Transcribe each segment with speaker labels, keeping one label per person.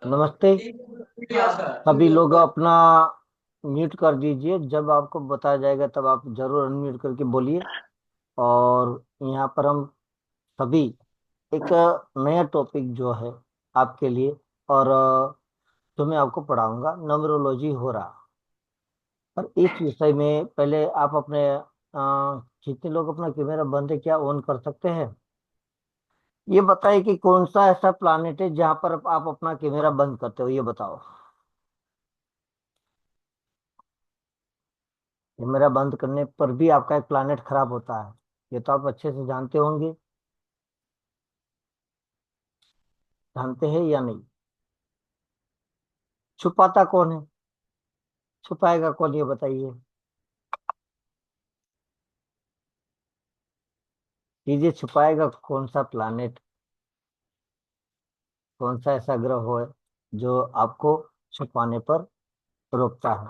Speaker 1: नमस्ते। सभी लोग अपना म्यूट कर दीजिए। जब आपको बताया जाएगा तब आप जरूर अनम्यूट करके बोलिए। और यहाँ पर हम सभी एक नया टॉपिक जो है आपके लिए, और जो मैं आपको पढ़ाऊंगा, न्यूमरोलॉजी हो रहा। और इस विषय में पहले आप अपने जितने लोग अपना कैमरा बंद है क्या ऑन कर सकते हैं? ये बताइए कि कौन सा ऐसा प्लानिट है जहाँ पर आप अपना कैमरा बंद करते हो, ये बताओ। कैमरा बंद करने पर भी आपका एक प्लानेट खराब होता है, ये तो आप अच्छे से जानते होंगे। जानते हैं या नहीं? छुपाता कौन है? छुपाएगा कौन, ये बताइए। चीजें छुपाएगा कौन सा प्लानेट? कौन सा ऐसा ग्रह है जो आपको छुपाने पर रोकता है?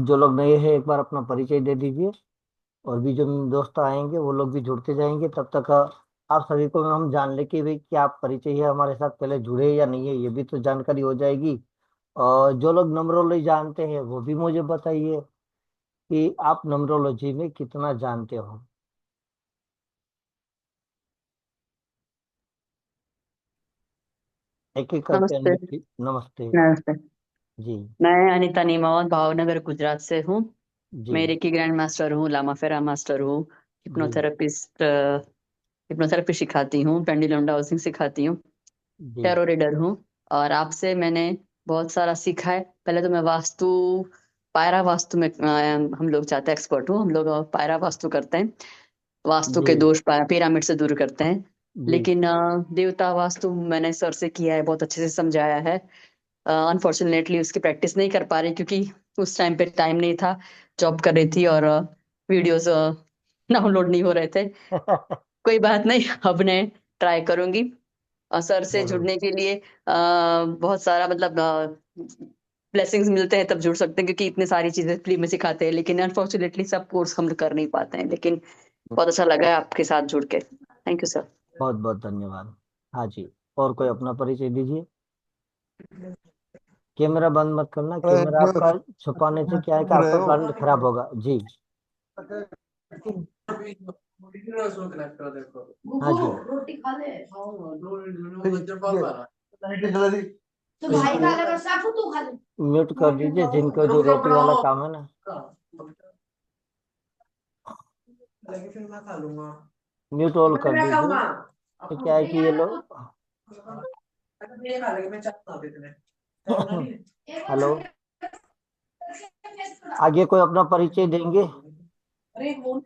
Speaker 1: जो लोग नए हैं एक बार अपना परिचय दे दीजिए। और भी जो दोस्त आएंगे वो लोग भी जुड़ते जाएंगे। तब तक आप सभी को हम जान ले कि भाई क्या आप परिचय है हमारे साथ पहले जुड़े या नहीं है, ये भी तो जानकारी हो जाएगी। और जो लोग नंबरोलॉजी जानते हैं वो भी मुझे बताइए कि आप नंबरोलॉजी में कितना जानते हो। एक एक करके
Speaker 2: नमस्ते।
Speaker 1: नमस्ते।
Speaker 2: नमस्ते।
Speaker 1: जी।
Speaker 2: मैं अनीता नीमावत भावनगर गुजरात से हूँ।
Speaker 1: जी।
Speaker 2: मैं रेकी ग्रैंड मास्टर हूँ, लामा फेरा मास्टर हूँ,
Speaker 1: जी।
Speaker 2: हिप्नोथेरेपिस्ट, हिप्नोथेरेपी सिखाती हूँ, पेंडुलम डाउसिंग सिखाती हूँ,
Speaker 1: जी।
Speaker 2: टैरो रीडर हूँ। और आपसे मैंने बहुत सारा सीखा है। पहले तो मैं वास्तु, पायरा वास्तु में हम लोग चाहते हैं एक्सपर्ट हूँ। हम लोग पायरा वास्तु करते हैं, वास्तु
Speaker 1: जी।
Speaker 2: के दोष पिरामिड से दूर करते हैं।
Speaker 1: जी।
Speaker 2: लेकिन देवता वास्तु मैंने सर से किया है, बहुत अच्छे से समझाया है। अनफॉर्चुनेटली उसकी प्रैक्टिस नहीं कर पा रही क्योंकि उस टाइम पे टाइम नहीं था, जॉब कर रही थी और वीडियोस डाउनलोड नहीं हो रहे थे। कोई बात नहीं, अब मैं ट्राई करूंगी। सर से
Speaker 1: जरूर।
Speaker 2: जुड़ने के लिए बहुत सारा मतलब ब्लेसिंग्स मिलते हैं तब जुड़ सकते हैं, क्योंकि इतनी सारी चीजें फ्री में सिखाते हैं। लेकिन अनफॉर्चुनेटली सब कोर्स हम कर नहीं पाते हैं। लेकिन बहुत अच्छा लगा है आपके साथ जुड़ के। Thank you sir.
Speaker 1: बहुत बहुत धन्यवाद। हाँ जी। और कोई अपना परिचय दीजिए। कैमरा बंद मत करना, कैमरा आपका छुपाने से क्या है कि
Speaker 3: रहे
Speaker 1: आपका
Speaker 3: हो।
Speaker 1: प्लान खराब होगा जी। हाँ जी।
Speaker 3: रोटी खा ले। तो भाई खा लेगा, साफू तू खा ले।
Speaker 1: म्यूट कर
Speaker 3: रोटी
Speaker 1: दीजिए जिनको
Speaker 3: खाओ,
Speaker 1: जो
Speaker 3: रुक जाओ,
Speaker 1: रोटी वाला
Speaker 3: बनाओ।
Speaker 1: काम है ना।
Speaker 3: लेकिन फिर मैं खा लूंगा।
Speaker 1: म्यूट ऑल
Speaker 3: मैं
Speaker 1: कर
Speaker 3: मैं
Speaker 1: दीजिए।
Speaker 3: खाऊंगा।
Speaker 1: तो
Speaker 3: अब
Speaker 1: क्या है
Speaker 3: नहीं
Speaker 1: कि ये
Speaker 3: आएगा
Speaker 1: लोग।
Speaker 3: तो ये खा लेगा, मैं चाय बना देते हैं। चाय बना ली है? एक
Speaker 1: हेलो।
Speaker 3: और
Speaker 1: आगे कोई अपना परिचय देंगे?
Speaker 3: अरे वो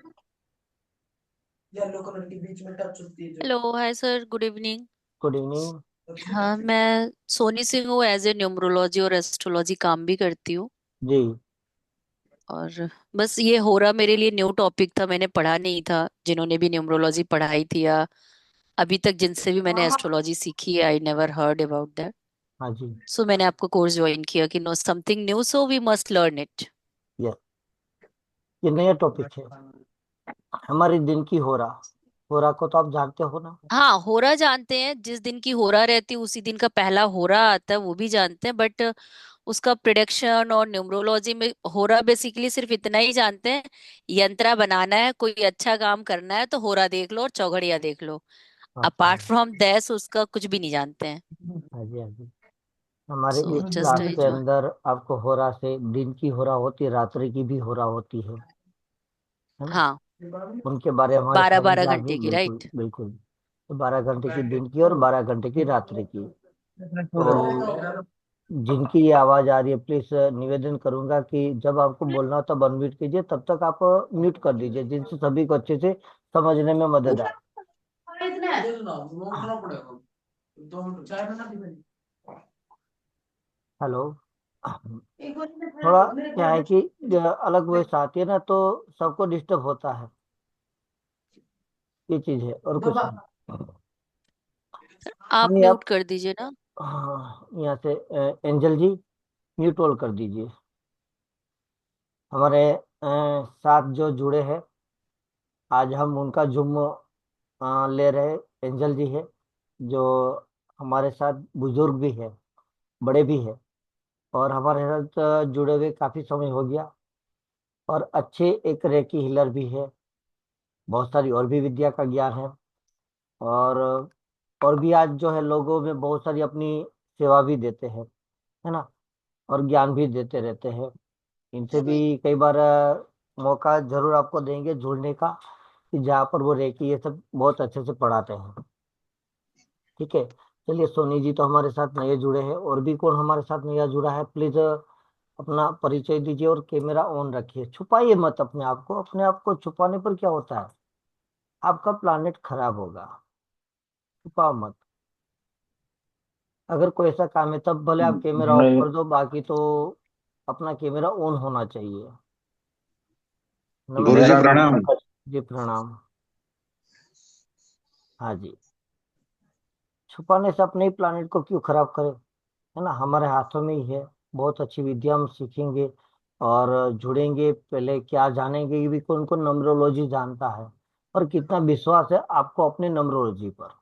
Speaker 3: येलो कलर के बीच में टच होती है जो।
Speaker 4: Hello, hi sir, good evening.
Speaker 1: Good evening.
Speaker 4: हाँ, मैं सोनी सिंह हूँ। एज ए न्यूमरोलॉजी और एस्ट्रोलॉजी काम भी करती हूँ।
Speaker 1: जी।
Speaker 4: और बस ये हो रहा मेरे लिए न्यू टॉपिक था, मैंने पढ़ा नहीं था। जिन्होंने भी न्यूमरोलॉजी पढ़ाई थी या अभी तक जिनसे भी मैंने एस्ट्रोलॉजी सीखी है, I never heard about that.
Speaker 1: हाँ जी।
Speaker 4: सो मैंने आपको कोर्स ज्वाइन किया कि know something new, so we must learn it.
Speaker 1: Yes. ये नया टॉपिक है हमारे दिन की हो रहा को तो आप जानते हो ना।
Speaker 4: हाँ, होरा जानते हैं। जिस दिन की होरा रहती है उसी दिन का पहला होरा आता है, वो भी जानते हैं। बट उसका प्रिडिक्शन और न्यूमरोलॉजी में होरा बेसिकली सिर्फ इतना ही जानते हैं, यंत्रा बनाना है, कोई अच्छा काम करना है तो होरा देख लो और चौघड़िया देख लो।
Speaker 1: अच्छा।
Speaker 4: अपार्ट फ्रॉम दैस उसका कुछ भी नहीं जानते हैं।
Speaker 1: हाँ जी। हाँ जी। हमारे
Speaker 4: सो
Speaker 1: इस
Speaker 4: जस्ट
Speaker 1: क्लास
Speaker 4: आई
Speaker 1: के
Speaker 4: जॉइन।
Speaker 1: अंदर आपको होरा से दिन की होरा होती है, रात्रि की भी होरा होती है ना।
Speaker 4: हाँ,
Speaker 1: उनके बारे में हमारी
Speaker 4: 12-12
Speaker 1: समझदार भी
Speaker 4: घंटे की,
Speaker 1: बिल्कुल
Speaker 4: राइट।
Speaker 1: बिल्कुल। तो 12 घंटे की दिन की और 12 घंटे की रात्रि की। तो जिनकी ये आवाज आ रही है प्लीज निवेदन करूंगा कि जब आपको बोलना हो तब अनम्यूट कीजिए, तब तक आप म्यूट कर दीजिए जिनसे सभी को अच्छे से समझने में मदद आए।
Speaker 3: चाय बना दी मैंने।
Speaker 1: हेलो।
Speaker 3: एक बार
Speaker 1: थोड़ा
Speaker 3: मेरे
Speaker 1: क्या
Speaker 3: घर
Speaker 1: है
Speaker 3: में
Speaker 1: कि अलग वॉइस आती है ना तो सबको डिस्टर्ब होता है। ये चीज है और
Speaker 3: दो
Speaker 1: कुछ नहीं।
Speaker 4: आप
Speaker 1: हम ये
Speaker 4: म्यूट
Speaker 1: आप
Speaker 4: कर दीजिए ना।
Speaker 1: हाँ, यहाँ से एंजल जी म्यूट ऑल कर दीजिए। हमारे साथ जो जुड़े हैं आज हम उनका जुम्म ले रहे एंजल जी है जो हमारे साथ बुजुर्ग भी है, बड़े भी है, और हमारे साथ जुड़े हुए काफी समय हो गया। और अच्छे एक रेकी हीलर भी है, बहुत सारी और भी विद्या का ज्ञान है। और और भी आज जो है लोगों में बहुत सारी अपनी सेवा भी देते हैं, है ना, और ज्ञान भी देते रहते हैं। इनसे भी कई बार मौका जरूर आपको देंगे जुड़ने का, कि जहाँ पर वो रेकी ये सब बहुत अच्छे से पढ़ाते हैं। ठीक है। चलिए, सोनी जी तो हमारे साथ नए जुड़े हैं, और भी कौन हमारे साथ नया जुड़ा है? प्लीज अपना परिचय दीजिए और कैमरा ऑन रखिए, छुपाइए मत अपने आप को। अपने आप को छुपाने पर क्या होता है? आपका प्लानेट खराब होगा। छुपाओ मत। अगर कोई ऐसा काम है तब भले आप कैमरा ऑफ
Speaker 5: मैं
Speaker 1: कर दो, बाकी तो अपना कैमरा ऑन होना चाहिए।
Speaker 5: गुरुजी
Speaker 1: नमस्कार
Speaker 5: प्रणाम।
Speaker 1: जी, प्रणाम। हाँ जी। छुपाने से अपने ही प्लानेट को क्यों खराब करें? है ना, हमारे हाथों में ही है। बहुत अच्छी विद्या हम सीखेंगे और जुड़ेंगे। पहले क्या जानेंगे कि भी कौन कौन नंबरोलॉजी जानता है, और कितना विश्वास है आपको अपने नंबरोलॉजी पर।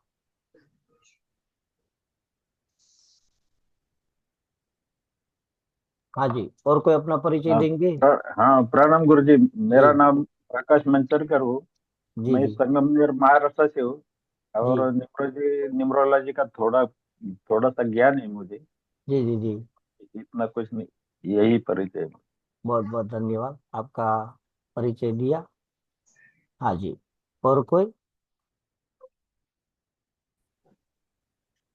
Speaker 1: हाँ जी, और कोई अपना परिचय देंगे?
Speaker 5: हाँ, प्रणाम गुरुजी।
Speaker 1: जी
Speaker 5: मेरा नाम प्रकाश मंचरकर हो।
Speaker 1: जी
Speaker 5: मैं
Speaker 1: जी
Speaker 5: संगमनेर महाराष्ट्र से हूँ।
Speaker 1: जी
Speaker 5: और न्यूमरोलॉजी का थोड़ा थोड़ा सा ज्ञान है मुझे।
Speaker 1: जी जी जी।
Speaker 5: इतना कुछ नहीं, यही परिचय है।
Speaker 1: बहुत बहुत धन्यवाद, आपका परिचय दिया। हाँ जी। और कोई?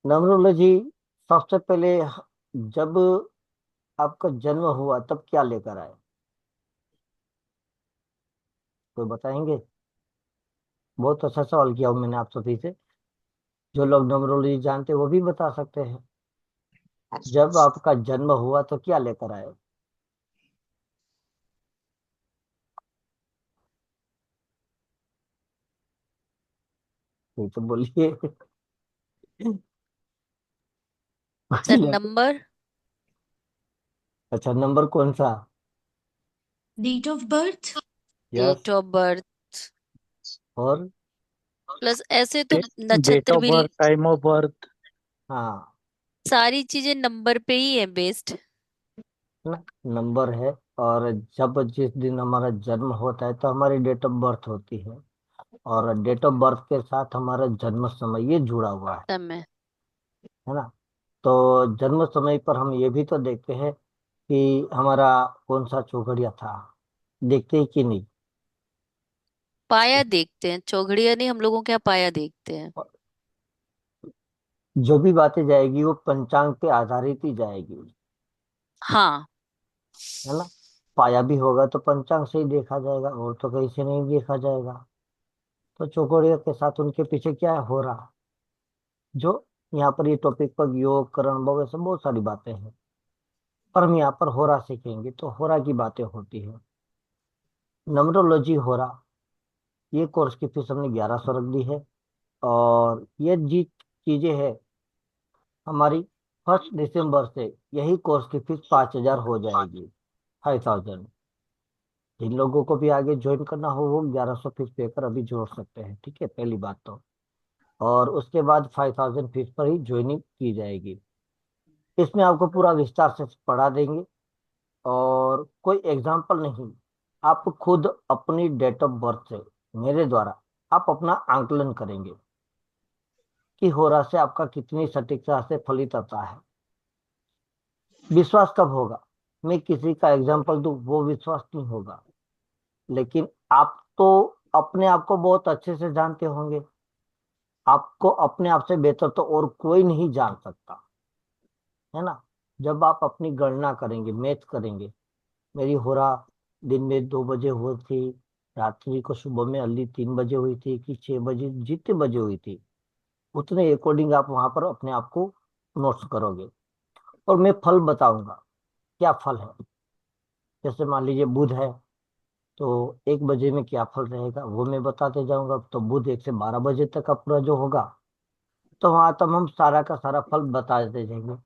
Speaker 1: नंबरोलॉजी सबसे पहले जब आपका जन्म हुआ तब क्या लेकर आए? कोई बताएंगे? बहुत अच्छा सवाल किया हूं मैंने आप सभी से। जो लोग न्यूमरोलॉजी जानते हैं वो भी बता सकते हैं। जब आपका जन्म हुआ तो क्या लेकर आए? ये तो बोलिए।
Speaker 4: सर नंबर,
Speaker 1: अच्छा, नंबर कौन सा?
Speaker 6: Date of birth,
Speaker 1: yes.
Speaker 4: Date of birth,
Speaker 1: और
Speaker 4: प्लस ऐसे तो
Speaker 7: डेट
Speaker 4: नक्षत्र
Speaker 7: ऑफ
Speaker 4: भी
Speaker 7: बर्थ, टाइम ऑफ बर्थ।
Speaker 1: हाँ,
Speaker 4: सारी चीजें नंबर पे ही है बेस्ड।
Speaker 1: ना, नंबर है। और जब जिस दिन हमारा जन्म होता है तो हमारी डेट ऑफ बर्थ होती है, और डेट ऑफ बर्थ के साथ हमारा जन्म समय ये जुड़ा हुआ
Speaker 4: समय
Speaker 1: है ना। तो जन्म समय पर हम ये भी तो देखते हैं कि हमारा कौन सा चौघड़िया था। देखते ही कि नहीं?
Speaker 4: पाया देखते हैं, चौघड़िया नहीं, हम लोगों के यहाँ पाया देखते हैं।
Speaker 1: जो भी बातें जाएगी वो पंचांग पे आधारित ही जाएगी,
Speaker 4: हाँ,
Speaker 1: है ना। पाया भी होगा तो पंचांग से ही देखा जाएगा, और तो कहीं से नहीं देखा जाएगा। तो चौघड़िया के साथ उनके पीछे क्या हो रहा, जो यहाँ पर ये टॉपिक पर योग करण भव ऐसे बहुत सारी बातें हैं, पर हम यहाँ पर होरा सीखेंगे तो होरा की बातें होती है। नमरोलॉजी होरा, ये कोर्स की फीस हमने 1100 रख दी है। और ये जी चीजें है हमारी, 1 दिसंबर से यही कोर्स की फीस 5,000 हो जाएगी, 5,000। जिन लोगों को भी आगे ज्वाइन करना हो वो 1100 फीस पे कर अभी जोड़ सकते हैं, ठीक है, पहली बात तो। और उसके बाद 5,000 फीस पर ही ज्वाइनिंग की जाएगी। इसमें आपको पूरा विस्तार से पढ़ा देंगे, और कोई एग्जाम्पल नहीं, आप खुद अपनी डेट ऑफ बर्थ से मेरे द्वारा आप अपना आंकलन करेंगे कि होरा से आपका कितनी सटीकता से फलित आता है। विश्वास कब होगा? मैं किसी का एग्जाम्पल दूं वो विश्वास नहीं होगा, लेकिन आप तो अपने आप को बहुत अच्छे से जानते होंगे। आपको अपने आप से बेहतर तो और कोई नहीं जान सकता, है ना। जब आप अपनी गणना करेंगे, मैथ करेंगे, मेरी होरा दिन में 2 बजे हुई थी, रात्रि को सुबह में अर्ली 3 बजे हुई थी कि 6 बजे, जितने बजे हुई थी उतने अकॉर्डिंग आप वहां पर अपने आप को नोट्स करोगे। और मैं फल बताऊंगा, क्या फल है। जैसे मान लीजिए बुध है, तो 1 बजे में क्या फल रहेगा वो मैं बताते जाऊंगा। तो बुध 1 से 12 बजे तक का पूरा जो होगा, तो वहां तब हम सारा का सारा फल बताते जाएंगे।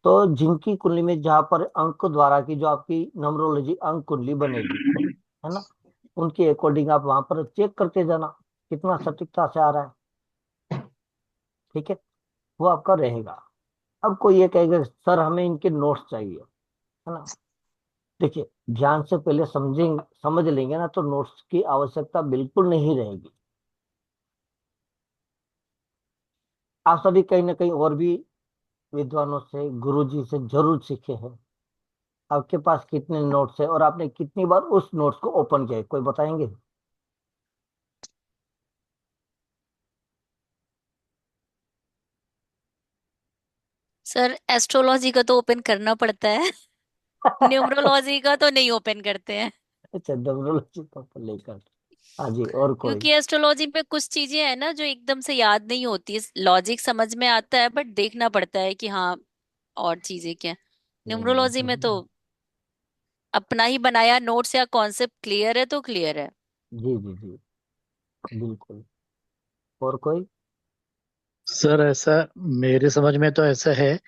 Speaker 1: तो जिनकी कुंडली में जहाँ पर अंक द्वारा की जो आपकी नंबरोलॉजी अंक कुंडली बनेगी, है ना, उनके अकॉर्डिंग आप वहां पर चेक करते जाना कितना सटीकता से आ रहा है। ठीक है। वो आपका रहेगा। अब कोई ये कहेगा सर हमें इनके नोट्स चाहिए, है ना। देखिए, ध्यान से पहले समझ लेंगे ना तो नोट्स की आवश्यकता बिल्कुल नहीं रहेगी। आप सभी कहीं ना कहीं और भी विद्वानों से, गुरुजी से जरूर सीखे हैं। आपके पास कितने नोट्स है और आपने कितनी बार उस नोट्स को ओपन किया है, कोई बताएंगे?
Speaker 4: सर एस्ट्रोलॉजी का तो ओपन करना पड़ता है। न्यूमरोलॉजी का तो नहीं ओपन करते हैं।
Speaker 1: अच्छा, डब्ल्यूएच पर लेकर। हाँ जी, और कोई?
Speaker 4: क्योंकि एस्ट्रोलॉजी में कुछ चीजें हैं ना जो एकदम से याद नहीं होती, लॉजिक समझ में आता है बट देखना पड़ता है कि हाँ और चीजें क्या। न्यूमरोलॉजी में तो अपना ही बनाया नोट्स या कॉन्सेप्ट क्लियर है तो क्लियर है।
Speaker 1: जी जी जी, बिल्कुल। और कोई?
Speaker 7: सर ऐसा मेरे समझ में तो ऐसा है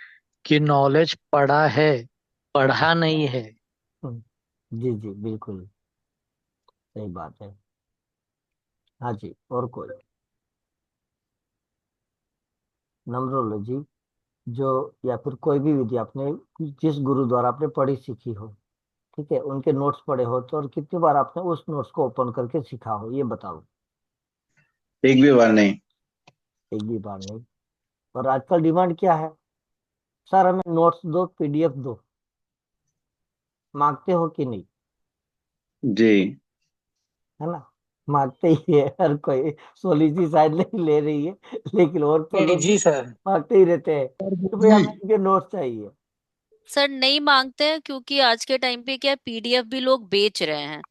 Speaker 7: कि नॉलेज पढ़ा है, पढ़ा नहीं है।
Speaker 1: हम्म, जी जी, बिल्कुल सही बात है। हाँ जी, और कोई? नम्रोलॉजी जो, या फिर कोई भी विधि आपने जिस गुरु द्वारा आपने पढ़ी सीखी हो, ठीक है, उनके नोट्स पढ़े हो तो, और कितनी बार आपने उस नोट्स को ओपन करके सीखा हो, ये बताओ।
Speaker 5: एक भी बार नहीं।
Speaker 1: एक भी बार नहीं। और आजकल डिमांड क्या है? सर हमें नोट्स दो, पीडीएफ दो। मांगते हो कि नहीं?
Speaker 5: जी।
Speaker 1: है ना। मांगते ही है हर कोई। सोली शायद नहीं ले रही है, लेकिन और तो
Speaker 8: नहीं
Speaker 1: लोग
Speaker 8: जी सर।
Speaker 1: मांगते ही रहते हैं
Speaker 8: सर
Speaker 1: कि भाई
Speaker 8: जी।
Speaker 1: हमें इनके नोट्स चाहिए।
Speaker 4: सर नहीं मांगते हैं क्योंकि आज के टाइम पे क्या पीडीएफ भी लोग बेच रहे हैं।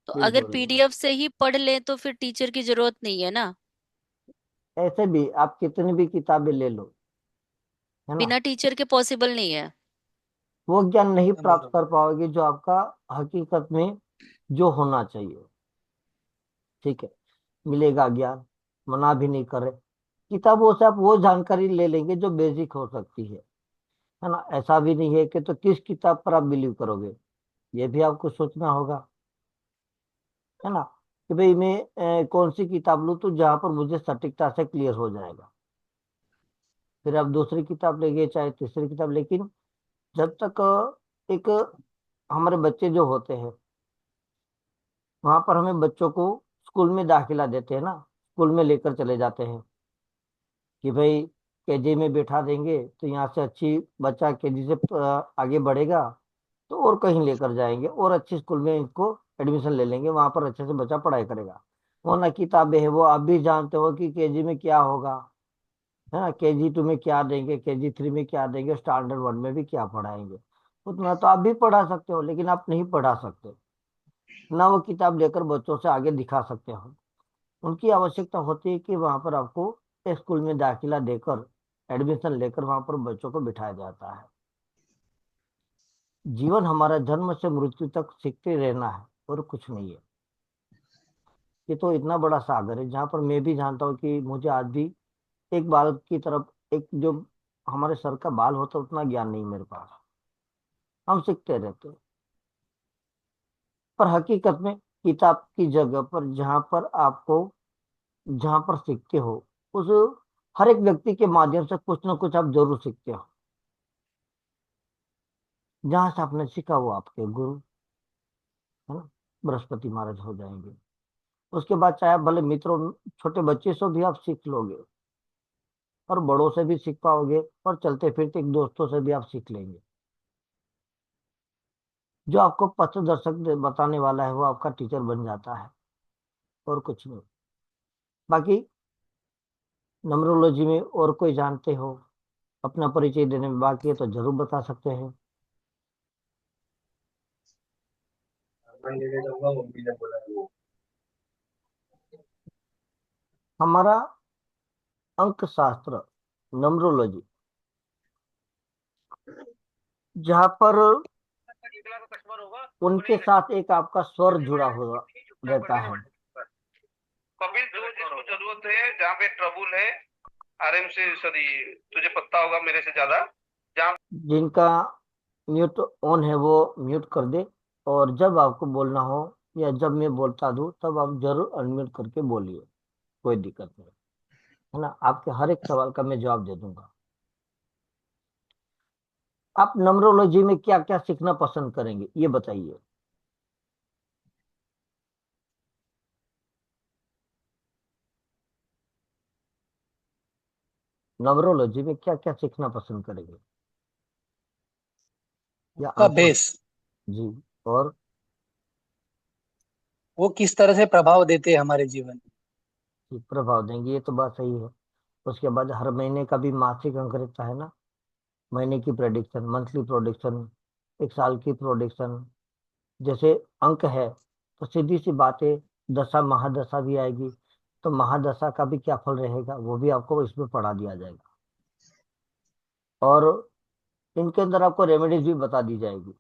Speaker 4: तो अगर
Speaker 1: बिल्कुल।
Speaker 4: पीडीएफ से ही पढ़ लें तो फिर टीचर की जरूरत नहीं है ना।
Speaker 1: ऐसे भी आप कितनी भी किताबें ले लो, है ना,
Speaker 4: बिना टीचर के पॉसिबल नहीं है।
Speaker 1: वो ज्ञान नहीं प्राप्त कर पाओगे जो आपका हकीकत में जो होना चाहिए। ठीक है, मिलेगा ज्ञान, मना भी नहीं करे। किताबों से आप वो जानकारी ले लेंगे जो बेसिक हो सकती है ना। ऐसा भी नहीं है कि तो किस किताब पर आप बिलीव करोगे, ये भी आपको सोचना होगा, है ना। कि भाई मैं कौन सी किताब लूँ तो जहां पर मुझे सटीकता से क्लियर हो जाएगा। फिर आप दूसरी किताब लेंगे, चाहे तीसरी किताब, लेकिन जब तक एक हमारे बच्चे जो होते हैं, वहां पर हमें बच्चों को स्कूल में दाखिला देते हैं ना, स्कूल में लेकर चले जाते हैं कि भाई केजी में बैठा देंगे तो यहाँ से अच्छी बच्चा केजी से आगे बढ़ेगा, तो और कहीं लेकर जाएंगे और अच्छी स्कूल में इनको एडमिशन ले लेंगे, वहां पर अच्छे से बच्चा पढ़ाई करेगा। वो ना किताबें है, वो आप भी जानते हो कि केजी में क्या होगा, है ना, केजी 2 में क्या देंगे, केजी 3 में क्या देंगे, स्टैंडर्ड 1 में भी क्या पढ़ाएंगे। उतना तो आप भी पढ़ा सकते हो, लेकिन आप नहीं पढ़ा सकते ना, वो किताब लेकर बच्चों से आगे दिखा सकते हो। उनकी आवश्यकता होती है कि वहां पर आपको स्कूल में दाखिला देकर, एडमिशन लेकर वहां पर बच्चों को बिठाया जाता है। जीवन हमारा जन्म से मृत्यु तक सीखते रहना है, और कुछ नहीं है। ये तो इतना बड़ा सागर है जहाँ पर मैं भी जानता हूँ कि मुझे आज भी एक बाल की तरफ, एक जो हमारे सर का बाल होता है उतना ज्ञान नहीं मेरे पास। हम सीखते रहते हैं। पर हकीकत में किताब की जगह पर, जहाँ पर सीखते हो, उस हर एक व्यक्ति के माध्यम से कुछ ना कुछ आप जरूर सीखते हो। जहां से आपने सीखा वो आपके गुरु, है ना, बृहस्पति महाराज हो जाएंगे। उसके बाद चाहे आप भले मित्रों, छोटे बच्चे से भी आप सीख लोगे, और बड़ों से भी सीख पाओगे, और चलते फिरते एक दोस्तों से भी आप सीख लेंगे। जो आपको पथ दर्शक बताने वाला है वो आपका टीचर बन जाता है, और कुछ नहीं। बाकी नम्रोलॉजी में और कोई जानते हो, अपना परिचय देने में बाकी है तो जरूर बता सकते हैं। हमारा अंक शास्त्र नम्रोलॉजी, जहाँ पर उनके साथ एक आपका स्वर जुड़ा हुआ रहता है।
Speaker 9: कपिल जो जिसको जरूरत है, जहाँ पे ट्रबुल है, आराम से सॉरी, तुझे पता होगा मेरे से ज्यादा। जहाँ
Speaker 1: जिनका म्यूट ऑन है वो म्यूट कर दे, और जब आपको बोलना हो या जब मैं बोलता दूं तब आप जरूर अनम्यूट करके बोलिए, कोई दिक्कत नहीं, है ना। आपके हर एक सवाल का मैं जवाब दे दूंगा। आप नम्रोलॉजी में क्या क्या सीखना पसंद करेंगे, ये बताइए। नम्रोलॉजी में क्या क्या सीखना पसंद करेंगे, या
Speaker 8: का
Speaker 1: अंकों।
Speaker 8: बेस,
Speaker 1: जी। और
Speaker 8: वो किस तरह से प्रभाव देते हैं हमारे जीवन में।
Speaker 1: प्रभाव देंगे, ये तो बात सही है। उसके बाद हर महीने का भी मासिक अंक रहता है ना, महीने की प्रेडिक्शन, मंथली प्रोडिक्शन, एक साल की प्रोडिक्शन। जैसे अंक है तो सीधी सी बात है, दशा महादशा भी आएगी, तो महादशा का भी क्या फल रहेगा वो भी आपको इसमें पढ़ा दिया जाएगा। और इनके अंदर आपको रेमेडीज भी बता दी जाएगी।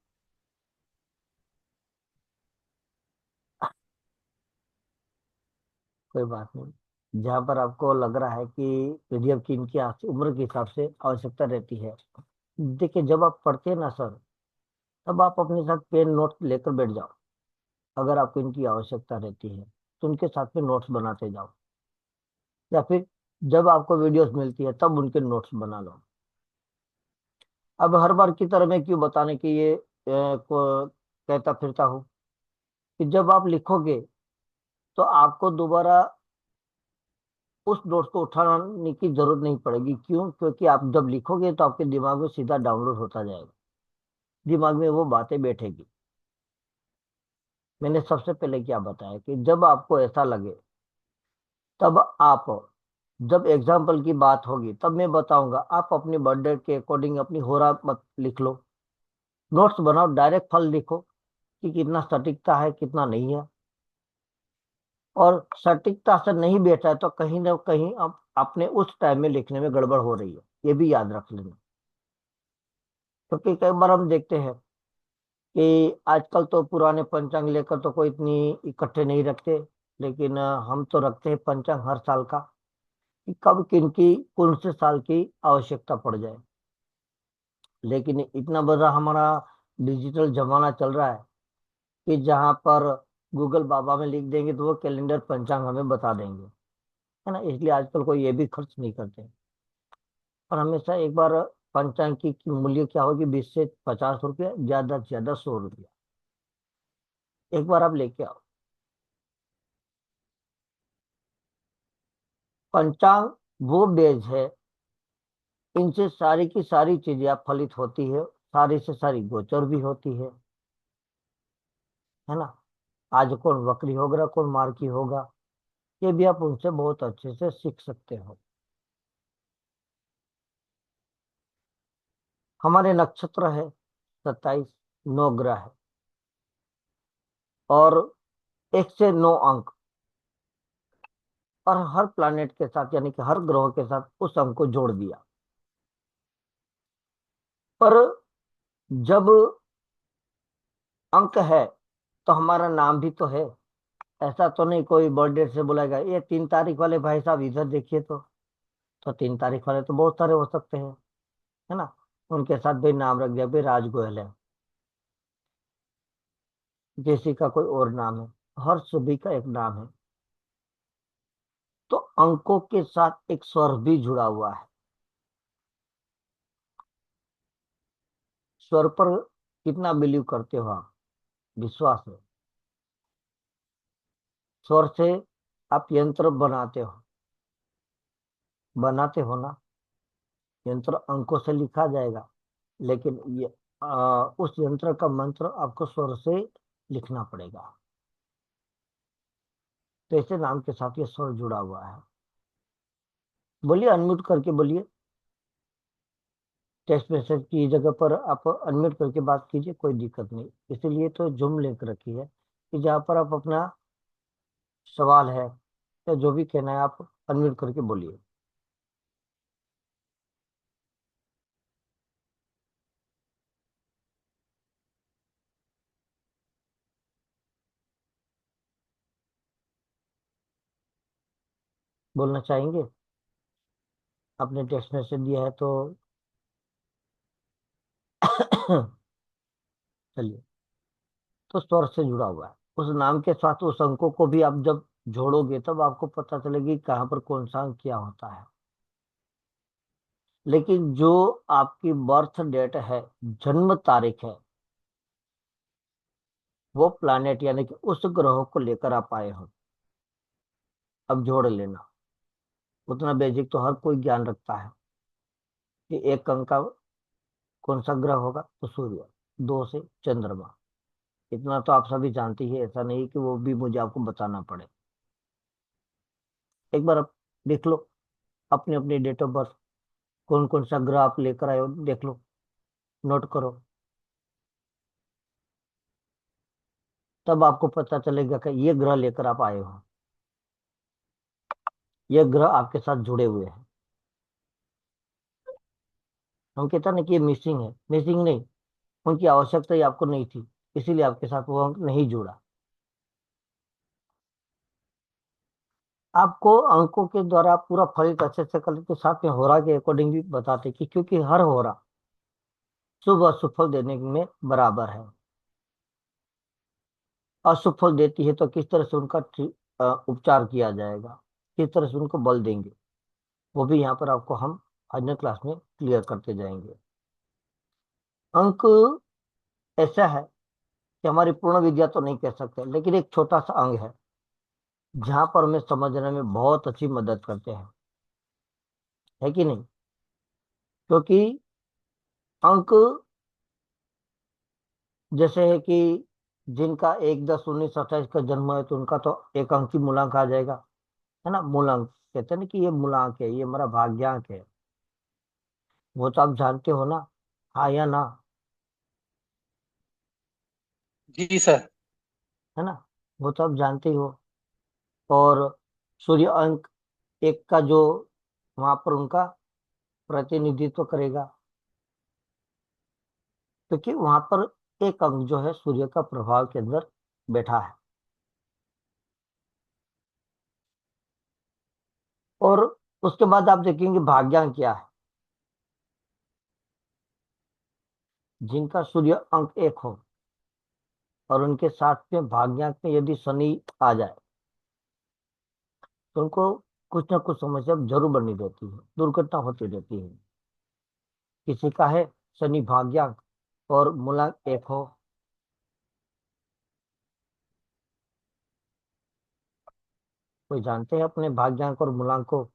Speaker 1: कोई बात नहीं, जहां पर आपको लग रहा है कि यदि आपकी इनकी उम्र के हिसाब से आवश्यकता रहती है, देखिए जब आप पढ़ते हैं ना सर, तब आप अपने साथ पेन नोट लेकर बैठ जाओ। अगर आपको इनकी आवश्यकता रहती है तो उनके साथ में नोट्स बनाते जाओ, या फिर जब आपको वीडियोस मिलती है तब उनके नोट्स बना लो। अब हर बार की तरह मैं क्यों बताने की ये कहता फिरता हूँ कि जब आप लिखोगे तो आपको दोबारा उस नोट्स को उठाने की जरूरत नहीं पड़ेगी। क्यों? क्योंकि आप जब लिखोगे तो आपके दिमाग में सीधा डाउनलोड होता जाएगा, दिमाग में वो बातें बैठेगी। मैंने सबसे पहले क्या बताया कि जब आपको ऐसा लगे, तब आप, जब एग्जाम्पल की बात होगी तब मैं बताऊंगा, आप अपनी बर्थडे के अकॉर्डिंग अपनी होरा मत लिख लो, नोट्स बनाओ, डायरेक्ट फल लिखो कि कितना सटीकता है कितना नहीं है। और सटीकता से नहीं बैठा है तो कहीं ना कहीं आप अपने उस टाइम में लिखने में गड़बड़ हो रही है, ये भी याद रख लेना। क्योंकि कई बार हम देखते हैं कि आजकल तो पुराने पंचांग लेकर तो कोई इतनी इकट्ठे नहीं रखते, लेकिन हम तो रखते हैं पंचांग हर साल का, कि कब किन की कौन से साल की आवश्यकता पड़ जाए। लेकिन इतना बड़ा हमारा डिजिटल जमाना चल रहा है कि जहाँ पर गूगल बाबा में लिख देंगे तो वो कैलेंडर पंचांग हमें बता देंगे, है ना। इसलिए आजकल कोई ये भी खर्च नहीं करते। और हमेशा एक बार पंचांग की मूल्य क्या होगी, 20 से 50 रुपया, ज्यादा से ज्यादा 100 रुपया, एक बार आप लेके आओ। पंचांग वो बेज है, इनसे सारी की सारी चीजें आप फलित होती है, सारी से सारी गोचर भी होती है ना। आज कौन वक्री होगा कौन मार्की होगा, ये भी आप उनसे बहुत अच्छे से सीख सकते हो। हमारे नक्षत्र है 27, 9 ग्रह है, और 1 से 9 अंक, और हर प्लैनेट के साथ यानी कि हर ग्रह के साथ उस अंक को जोड़ दिया। पर जब अंक है तो हमारा नाम भी तो है। ऐसा तो नहीं कोई बर्थडे से बोलेगा ये 3 तारीख वाले भाई साहब इधर देखिए तो 3 तारीख वाले तो बहुत सारे हो सकते हैं, है ना। उनके साथ भाई नाम रख दिया, भाई राज गोयल है, किसी का कोई और नाम है, हर सभी का एक नाम है। तो अंकों के साथ एक स्वर भी जुड़ा हुआ है। स्वर पर कितना बिलीव करते हो आप, विश्वास है। स्वर से आप यंत्र बनाते हो ना, यंत्र अंकों से लिखा जाएगा, लेकिन उस यंत्र का मंत्र आपको स्वर से लिखना पड़ेगा। तो ऐसे नाम के साथ ये स्वर जुड़ा हुआ है। बोलिए, अनम्यूट करके बोलिए। टेक्स्ट मैसेज की जगह पर आप अनम्यूट करके बात कीजिए, कोई दिक्कत नहीं। इसीलिए तो जूम लिंक रखी है कि जहाँ पर आप अपना सवाल है या जो भी कहना है आप अनम्यूट करके बोलिए। बोलना चाहेंगे? आपने टेक्स्ट मैसेज दिया है तो चलिए। तो स्वर से जुड़ा हुआ है, उस नाम के साथ उस अंकों को भी आप जब जोड़ोगे तब आपको पता चलेगी कहाँ पर कौन सा अंक क्या होता है। लेकिन जो आपकी बर्थ डेट है, जन्म तारीख है, वो प्लैनेट यानी कि उस ग्रह को लेकर आप आए हो। अब जोड़ लेना, उतना बेसिक तो हर कोई ज्ञान रखता है कि एक अंक का कौन सा ग्रह होगा, तो सूर्य, दो से चंद्रमा। इतना तो आप सभी जानते ही हैं, ऐसा नहीं कि वो भी मुझे आपको बताना पड़े। एक बार आप देख लो अपनी अपनी डेट ऑफ बर्थ, कौन कौन सा ग्रह आप लेकर आए हो, देख लो, नोट करो। तब आपको पता चलेगा कि ये ग्रह लेकर आप आए हो, ये ग्रह आपके साथ जुड़े हुए हैं। हम कहते हैं ना कि ये मिसिंग है, मिसिंग नहीं, उनकी आवश्यकता ही आपको नहीं थी, इसीलिए आपके साथ वो अंक नहीं जुड़ा। आपको अंकों के द्वारा पूरा फलित अच्छे से कर लेते, साथ में होरा के अकॉर्डिंग भी बताते कि क्योंकि हर होरा शुभ और सुफल देने में बराबर है। अशुभ फल देती है तो किस तरह से उनका उपचार किया जाएगा, किस तरह से उनको बल देंगे, वो भी यहाँ पर आपको हम अन्य क्लास में क्लियर करते जाएंगे। अंक ऐसा है कि हमारी पूर्ण विद्या तो नहीं कह सकते, लेकिन एक छोटा सा अंग है जहां पर हमें समझने में बहुत अच्छी मदद करते हैं, है कि नहीं? क्योंकि अंक जैसे है कि जिनका 1, 10, 19, 28 का जन्म है तो उनका तो एक अंक ही मूलांक आ जाएगा, है ना। मूलांक कहते हैं ना कि ये मूलांक है, ये हमारा भाग्यांक है, वो तो आप जानते हो ना, हाँ या ना?
Speaker 8: जी सर।
Speaker 1: है ना, वो तो आप जानते ही हो। और सूर्य अंक एक का जो वहां पर उनका प्रतिनिधित्व करेगा, क्योंकि वहां पर एक अंक जो है सूर्य का प्रभाव के अंदर बैठा है। और उसके बाद आप देखेंगे भाग्यांक क्या है। जिनका सूर्य अंक 1 हो और उनके साथ में भाग्यांक में यदि शनि आ जाए तो उनको कुछ ना कुछ समस्या जरूर बनी रहती है, दुर्घटना होती रहती है। किसी का है शनि भाग्यांक और मूलांक 1 हो, कोई जानते हैं अपने भाग्यांक और मूलांक को?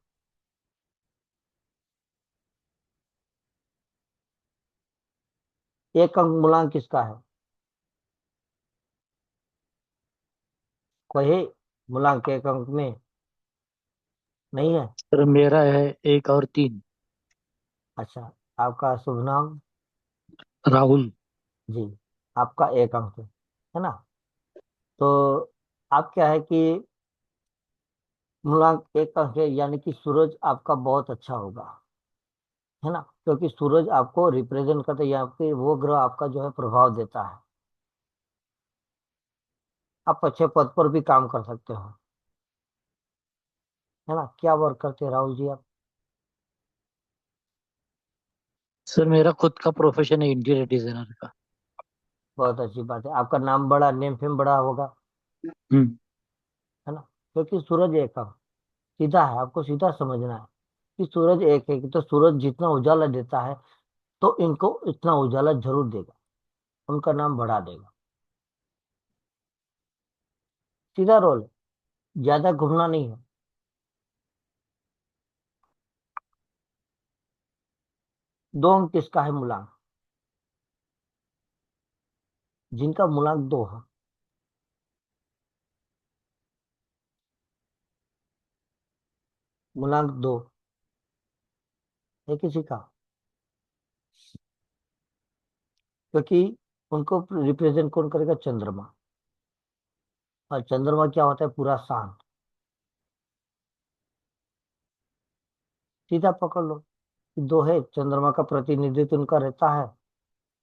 Speaker 1: एक अंक मूलांक किसका है, कोई है मूलांक एक अंक में? नहीं है?
Speaker 7: सर मेरा है 1 और 3।
Speaker 1: अच्छा, आपका शुभ नाम?
Speaker 7: राहुल।
Speaker 1: जी, आपका एक अंक है ना। तो आप क्या है कि मूलांक एक अंक है, यानी कि सूरज आपका बहुत अच्छा होगा, है ना, क्योंकि सूरज आपको रिप्रेजेंट करता है, यहाँ पे वो ग्रह आपका जो है प्रभाव देता है। आप अच्छे पद पर भी काम कर सकते हो, है ना। क्या वर्क करते हैं राहुल जी आप?
Speaker 7: सर मेरा खुद का प्रोफेशन है इंटीरियर डिजाइनर का।
Speaker 1: बहुत अच्छी बात है, आपका नाम बड़ा, नेम फेम बड़ा होगा,
Speaker 7: हम्म।
Speaker 1: है ना। क्योंकि सूरज एक अंक सीधा है, आपको सीधा समझना है कि सूरज एक है, कि तो सूरज जितना उजाला देता है तो इनको इतना उजाला जरूर देगा, उनका नाम बढ़ा देगा। सीधा रोल है, ज्यादा घूमना नहीं है। दो अंक किसका है मूलांक? जिनका मूलांक 2 है, मूलांक 2 है किसी का, क्योंकि उनको रिप्रेजेंट कौन करेगा, चंद्रमा। और चंद्रमा क्या होता है, पूरा शांत। सीधा पकड़ लो कि 2 है, चंद्रमा का प्रतिनिधित्व उनका रहता है,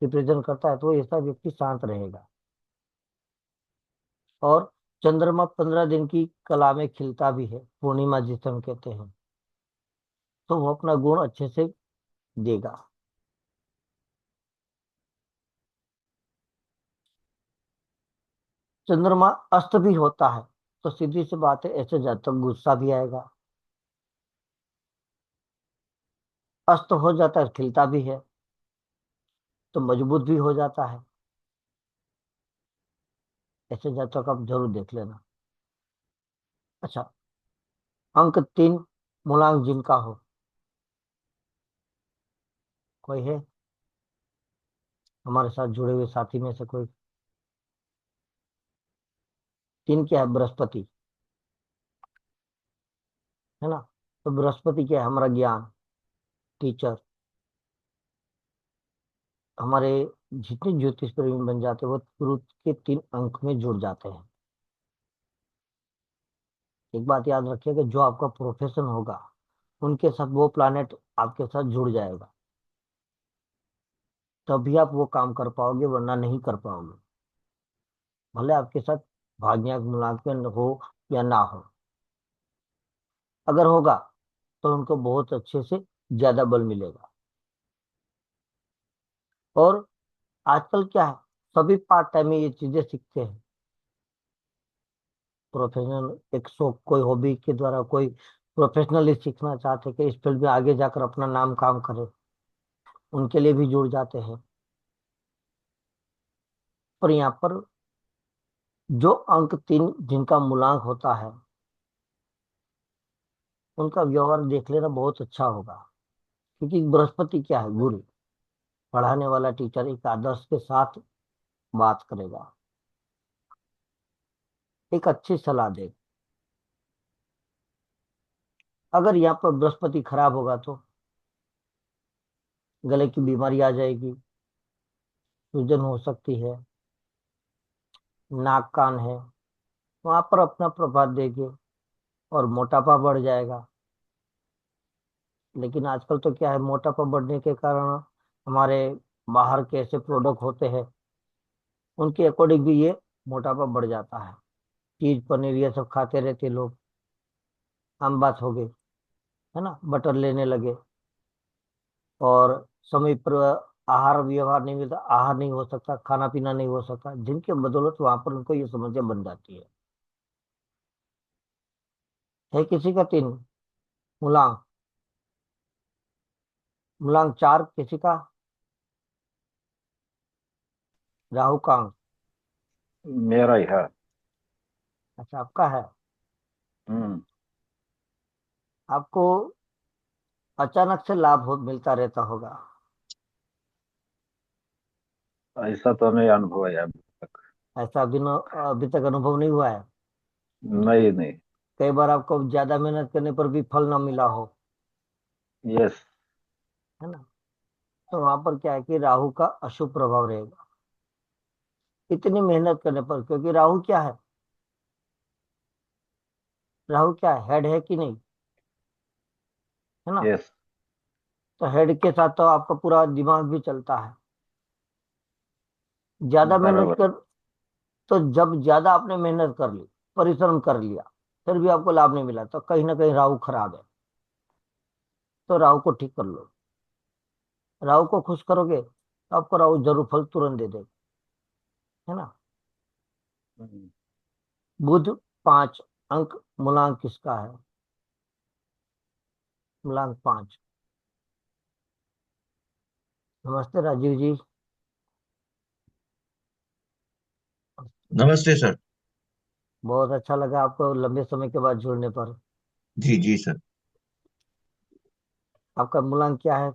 Speaker 1: रिप्रेजेंट करता है, तो ऐसा व्यक्ति शांत रहेगा। और चंद्रमा 15 दिन की कला में खिलता भी है, पूर्णिमा जिसे हम कहते हैं, तो वो अपना गुण अच्छे से देगा। चंद्रमा अस्त भी होता है तो सीधी सी बात है, ऐसे जातक गुस्सा भी आएगा, अस्त हो जाता है, खिलता भी है तो मजबूत भी हो जाता है। ऐसे जातक आप जरूर देख लेना। अच्छा, अंक 3 मूलांक जिनका हो, कोई है हमारे साथ जुड़े हुए साथी में से कोई? 3 क्या है? बृहस्पति है ना। तो बृहस्पति क्या है? हमारा ज्ञान, टीचर। हमारे जितने ज्योतिष प्रेमी बन जाते हैं वो गुरु के 3 अंक में जुड़ जाते हैं। एक बात याद रखिए कि जो आपका प्रोफेशन होगा उनके साथ वो प्लानेट आपके साथ जुड़ जाएगा, तभी आप वो काम कर पाओगे, वरना नहीं कर पाओगे। भले आपके साथ भाग्य मूल्यांकन हो या ना हो, अगर होगा तो उनको बहुत अच्छे से ज्यादा बल मिलेगा। और आजकल क्या है, सभी पार्ट टाइम में ये चीजें सीखते हैं। प्रोफेशनल एक शौक, कोई हॉबी के द्वारा कोई प्रोफेशनली सीखना चाहते हैं कि इस फील्ड में आगे जाकर अपना नाम काम करे, उनके लिए भी जुड़ जाते हैं। और यहाँ पर जो अंक 3 जिनका मूलांक होता है उनका व्यवहार देख लेना बहुत अच्छा होगा। क्योंकि बृहस्पति क्या है? गुरु। पढ़ाने वाला टीचर एक आदर्श के साथ बात करेगा, एक अच्छी सलाह देगा। अगर यहाँ पर बृहस्पति खराब होगा तो गले की बीमारी आ जाएगी, सूजन हो सकती है, नाक कान है वहां पर अपना प्रभाव देंगे और मोटापा बढ़ जाएगा। लेकिन आजकल तो क्या है, मोटापा बढ़ने के कारण हमारे बाहर के ऐसे प्रोडक्ट होते हैं उनके अकॉर्डिंग भी ये मोटापा बढ़ जाता है। चीज पनीर ये सब खाते रहते लोग, आम बात हो गई है ना। बटर लेने लगे और समय पर आहार व्यवहार नहीं मिलता, आहार नहीं हो सकता, खाना पीना नहीं हो सकता, जिनके बदौलत वहां पर उनको ये समस्या बन जाती है किसी का 3 मूलांक, मूलांक 4 किसी का, राहु का अंक।
Speaker 5: मेरा ही है।
Speaker 1: अच्छा, आपका है।
Speaker 5: हम्म।
Speaker 1: आपको अचानक से लाभ हो मिलता रहता होगा।
Speaker 5: ऐसा तो नहीं अनुभव है अभी तक।
Speaker 1: ऐसा अभी तक अनुभव नहीं हुआ है।
Speaker 5: नहीं नहीं।
Speaker 1: कई बार आपको ज्यादा मेहनत करने पर भी फल ना मिला हो,
Speaker 5: यस।
Speaker 1: है ना। तो वहां पर क्या है कि राहु का अशुभ प्रभाव रहेगा इतनी मेहनत करने पर। क्योंकि राहु क्या है? राहु क्या है? हेड है कि नहीं, है ना।
Speaker 5: यस।
Speaker 1: तो हेड के साथ तो आपका पूरा दिमाग भी चलता है। ज्यादा मेहनत
Speaker 5: बराबर।
Speaker 1: कर, तो जब ज्यादा आपने मेहनत कर ली, परिश्रम कर लिया, फिर भी आपको लाभ नहीं मिला, तो कहीं ना कहीं राहु खराब है। तो राहु को ठीक कर लो। राहु को खुश करोगे तो आपको राहु जरूर फल तुरंत दे देगा, है ना।
Speaker 5: हम्म।
Speaker 1: बुध 5 अंक मूलांक किसका है? मूलांक 5। नमस्ते राजीव जी।
Speaker 10: नमस्ते सर।
Speaker 1: बहुत अच्छा लगा आपको लंबे समय के बाद जुड़ने पर।
Speaker 10: जी जी सर।
Speaker 1: आपका मूलांक क्या है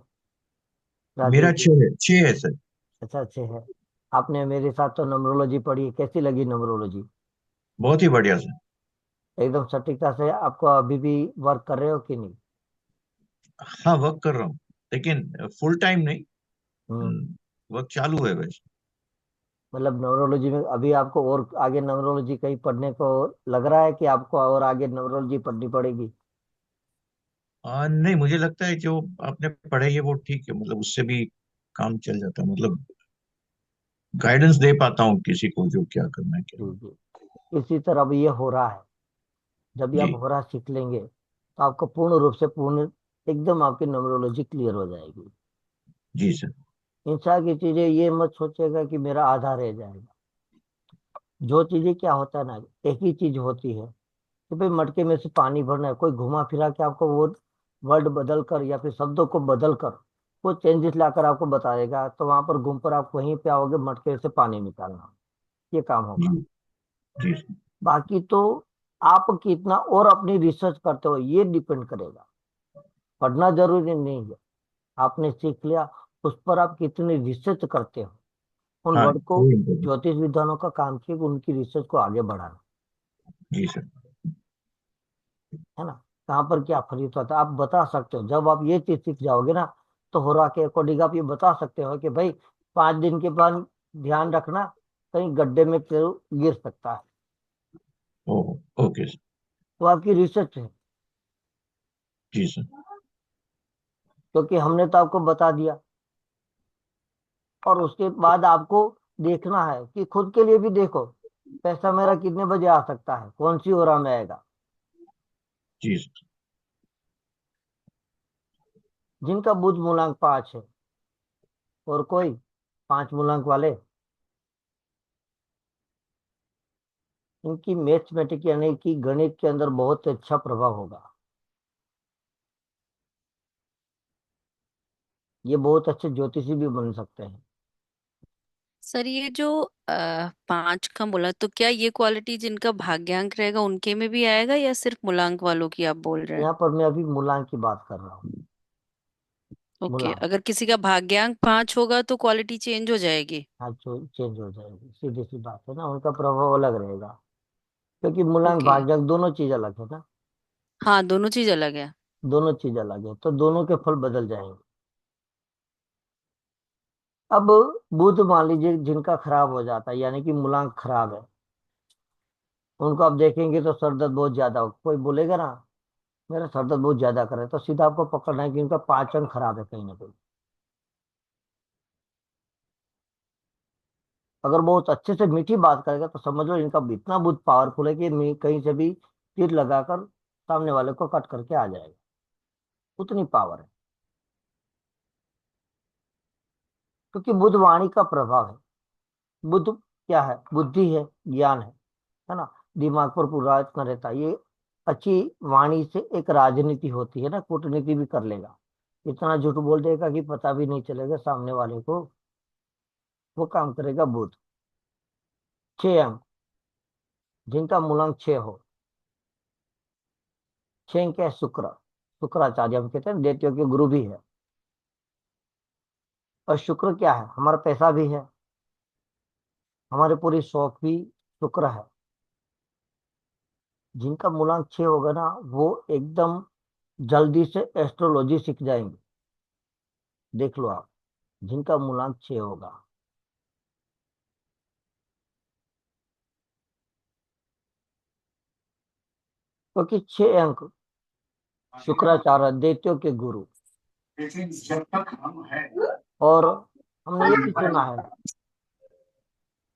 Speaker 1: राजीव
Speaker 10: मेरा
Speaker 1: जी?
Speaker 10: 6 है सर।
Speaker 1: अच्छा, अच्छे है। आपने मेरे साथ तो नंबरोलॉजी पढ़ी, कैसी लगी नंबरोलॉजी?
Speaker 10: बहुत ही बढ़िया सर।
Speaker 1: एकदम सटीकता से आपको अभी भी वर्क कर रहे हो कि नहीं?
Speaker 10: हाँ, वर्क कर रहा हूँ, लेकिन फुल टाइम नहीं।
Speaker 1: हम्म।
Speaker 10: वर्क चालू है वैसे।
Speaker 1: मतलब न्यूरोलॉजी में अभी आपको और आगे न्यूरोलॉजी कहीं पढ़ने को लग रहा है कि आपको और आगे न्यूरोलॉजी पढ़नी पड़ेगी?
Speaker 10: नहीं, मुझे लगता है जो आपने पढ़ाई है वो ठीक है, मतलब उससे भी काम चल जाता है, मतलब गाइडेंस दे पाता हूँ किसी को जो क्या करना है क्या
Speaker 1: जी
Speaker 10: नहीं।
Speaker 1: जी। इसी तरह अब ये हो रहा है। जब भी आप
Speaker 10: जी
Speaker 1: हो रहा सीख लेंगे तो आपको पूर्ण रूप से पूर्ण एकदम आपकी न्यूरोलॉजी क्लियर हो जाएगी।
Speaker 10: जी सर।
Speaker 1: इंसान की चीजें ये मत सोचेगा कि मेरा आधा रह जाएगा। जो चीजें क्या होता है ना, एक ही चीज होती है कि भाई मटके में से पानी भरना है, कोई घुमा फिरा के आपको वो वर्ड बदल कर या फिर शब्दों को बदल कर वो चेंजेस लाकर आपको बताएगा, तो वहां पर घूम कर आप वहीं पे आओगे मटके से पानी निकालना, ये काम
Speaker 10: जी
Speaker 1: होगा।
Speaker 10: जी
Speaker 1: बाकी तो आप कितना और अपनी रिसर्च करते हो ये डिपेंड करेगा। पढ़ना जरूरी नहीं है, आपने सीख लिया, उस पर आप कितनी रिसर्च करते हो। उन
Speaker 10: हाँ
Speaker 1: वर्ड को,
Speaker 10: वो इम्पोर्टेंट।
Speaker 1: ज्योतिष विद्वानों का काम है कि उनकी रिसर्च को आगे बढ़ाना,
Speaker 10: जी सर।
Speaker 1: है ना। कहाँ पर क्या फलित होता है आप बता सकते हो। जब आप ये चीज सीख जाओगे ना, तो होरा के अकॉर्डिंग आप ये बता सकते हो कि भाई 5 दिन के बाद ध्यान रखना, कहीं गड्ढे में तेरे गिर सकता है।
Speaker 10: ओ ओके सर।
Speaker 1: तो आपकी रिसर्च है,
Speaker 10: जी सर।
Speaker 1: क्योंकि हमने तो आपको बता दिया, और उसके बाद आपको देखना है कि खुद के लिए भी देखो, पैसा मेरा कितने बजे आ सकता है, कौन सी ओरा में आएगा।
Speaker 10: जी सर।
Speaker 1: जिनका बुध मूलांक 5 है, और कोई 5 मूलांक वाले, इनकी मैथमेटिक यानी कि गणित के अंदर बहुत अच्छा प्रभाव होगा। ये बहुत अच्छे ज्योतिषी भी बन सकते हैं।
Speaker 4: सर ये जो 5 का बोला, तो क्या ये क्वालिटी जिनका भाग्यांक रहेगा उनके में भी आएगा या सिर्फ मूलांक वालों की आप बोल रहे हैं?
Speaker 1: यहाँ पर मैं अभी मूलांक की बात कर रहा हूँ।
Speaker 4: ओके,
Speaker 1: मूलांक,
Speaker 4: अगर किसी का भाग्यांक 5 होगा तो क्वालिटी चेंज हो जाएगी।
Speaker 1: हाँ, चेंज हो जाएगी, सीधी सी बात है ना, उनका प्रभाव अलग रहेगा। क्योंकि मूलांक
Speaker 4: ओके।
Speaker 1: भाग्यांक दोनों चीज अलग है ना,
Speaker 4: हाँ, दोनों चीज अलग है।
Speaker 1: दोनों चीज अलग है, तो दोनों के फल बदल जाएंगे। अब बुध मान लीजिए जिनका खराब हो जाता है, यानी कि मूलांक खराब है, उनको आप देखेंगे तो सर दर्द बहुत ज्यादा हो, कोई बोलेगा ना मेरा सर दर्द बहुत ज्यादा कर रहा है, तो सीधा आपको पकड़ना है कि उनका पाचन खराब है कहीं ना कहीं। अगर बहुत अच्छे से मीठी बात करेगा तो समझ लो इनका इतना बुद्ध पावरफुल है कि कहीं से भी तीर लगाकर सामने वाले को कट करके आ जाएगा, उतनी पावर है। क्योंकि बुद्ध वाणी का प्रभाव है। बुद्ध क्या है, बुद्धि है, ज्ञान है ना, दिमाग पर पूरा इतना रहता है। ये अच्छी वाणी से एक राजनीति होती है ना, कूटनीति भी कर लेगा, इतना झूठ बोल देगा कि पता भी नहीं चलेगा सामने वाले को, वो काम करेगा बुद्ध। 6 अंक, जिनका मूलांक 6 हो। 6 अंक है शुक्र, शुक्राचार्य हम कहते हैं, दैत्यों के गुरु भी है। और शुक्र क्या है, हमारा पैसा भी है, हमारे पूरी शौक भी शुक्र है। जिनका मूलांक 6 होगा ना, वो एकदम जल्दी से एस्ट्रोलॉजी सीख जाएंगे। देख लो आप, जिनका मूलांक 6 होगा। क्योंकि 6 अंक शुक्राचार्य दैत्यों के गुरु।
Speaker 3: लेकिन जब तक हम हैं
Speaker 1: और हमने ये भी सुना है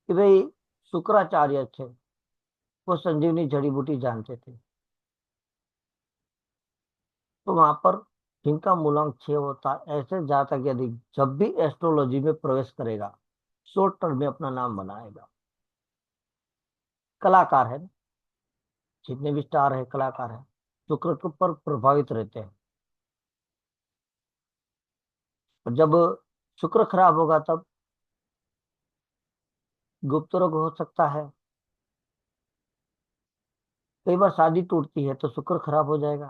Speaker 1: कि भाई शुक्राचार्य थे, वो संजीवनी जड़ी बूटी जानते थे। तो वहां पर जिनका मूलांक 6 होता है, ऐसे जातक यदि जब भी एस्ट्रोलॉजी में प्रवेश करेगा, शॉर्ट टर्म में अपना नाम बनाएगा। कलाकार है, जितने भी स्टार है कलाकार है, शुक्र के ऊपर प्रभावित रहते हैं। और जब शुक्र खराब होगा तब गुप्त रोग हो सकता है। कई बार शादी टूटती है तो शुक्र खराब हो जाएगा।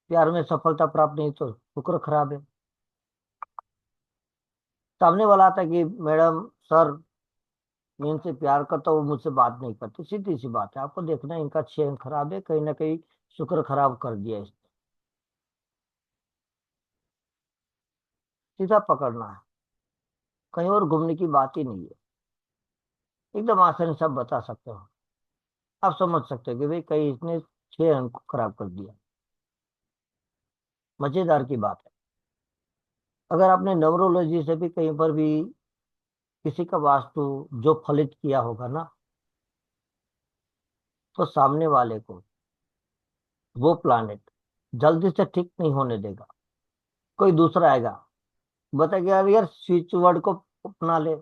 Speaker 1: प्यार में सफलता प्राप्त नहीं तो शुक्र खराब है। सामने वाला आता है कि मैडम सर, मैं इनसे प्यार करता हूँ, वो मुझसे बात नहीं करती, सीधी सी बात है, आपको देखना है इनका 6 अंक खराब है, कहीं ना कहीं शुक्र खराब कर दिया इसने, सीधा पकड़ना है, कहीं और घूमने की बात ही नहीं है। एकदम आसानी से आप बता सकते हो, आप समझ सकते हो कि भाई कहीं इसने 6 अंक को खराब कर दिया। मजेदार की बात है, अगर आपने न्यूमरोलॉजी से भी कहीं पर भी किसी का वास्तु जो फलित किया होगा ना, तो सामने वाले को वो प्लानेट जल्दी से ठीक नहीं होने देगा। कोई दूसरा आएगा, बताएगा यार यार स्विच वर्ड को अपना ले,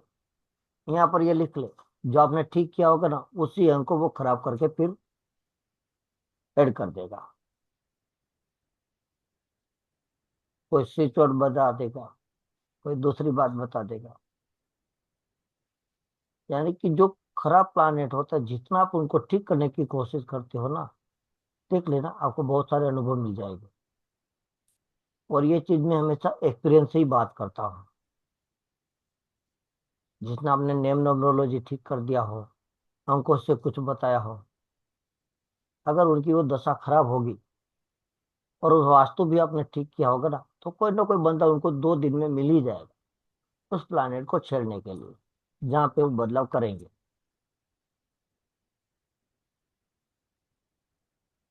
Speaker 1: यहाँ पर ये लिख ले, जो आपने ठीक किया होगा ना उसी अंक को वो खराब करके फिर ऐड कर देगा। कोई स्विच बोर्ड बजा देगा, कोई दूसरी बात बता देगा। यानी कि जो खराब प्लानेट होता है, जितना आप उनको ठीक करने की कोशिश करते हो ना, देख लेना आपको बहुत सारे अनुभव मिल जाएंगे। और ये चीज मैं हमेशा एक्सपीरियंस से ही बात करता हूँ। जितना आपने नेम नंबरोलॉजी ठीक कर दिया हो, अंकों से कुछ बताया हो, अगर उनकी वो दशा खराब होगी और उस वास्तु भी आपने ठीक किया होगा ना, तो कोई ना कोई बंदा उनको 2 दिन में मिल ही जाएगा उस प्लानेट को छेड़ने के लिए, जहाँ पे वो बदलाव करेंगे।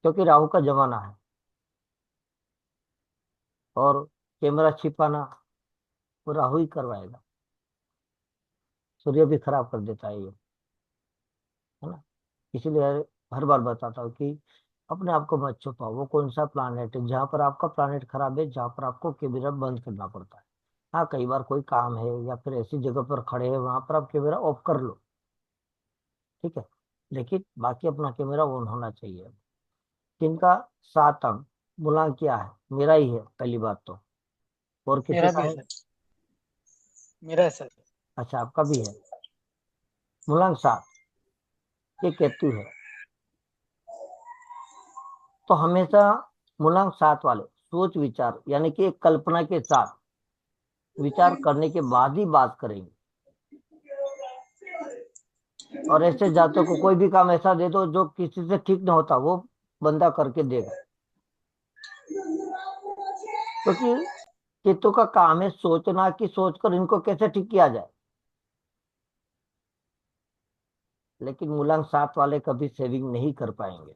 Speaker 1: क्योंकि राहु का जमाना है, और कैमरा छिपाना वो राहु ही करवाएगा। सूर्य भी खराब कर देता है ये, है ना। इसीलिए हर बार बताता हूँ कि अपने आप को मत छुपाओ। वो कौन सा प्लानेट है जहाँ पर आपका प्लानेट खराब है, जहाँ पर आपको कैमरा बंद करना पड़ता है। हाँ, कई बार कोई काम है या फिर ऐसी जगह पर खड़े हैं, वहां पर आप कैमरा ऑफ कर लो, ठीक है, लेकिन बाकी अपना कैमरा ऑन होना चाहिए। किनका 7 अंक मूलांक क्या है? मेरा ही है पहली बात तो। और किसी
Speaker 8: मेरा
Speaker 1: का
Speaker 8: भी है
Speaker 1: है?
Speaker 8: सर, मेरा है सर।
Speaker 1: अच्छा, आपका भी है। मूलांक 7, ये केतु है। तो हमेशा मूलांक 7 वाले सोच विचार, यानी कि एक कल्पना के साथ विचार करने के बाद ही बात करेंगे। और ऐसे जातकों को कोई भी काम ऐसा दे दो जो किसी से ठीक ना होता, वो बंदा करके देगा। क्योंकि केतु का काम है सोचना कि सोचकर इनको कैसे ठीक किया जाए। लेकिन मूलांक 7 वाले कभी सेविंग नहीं कर पाएंगे।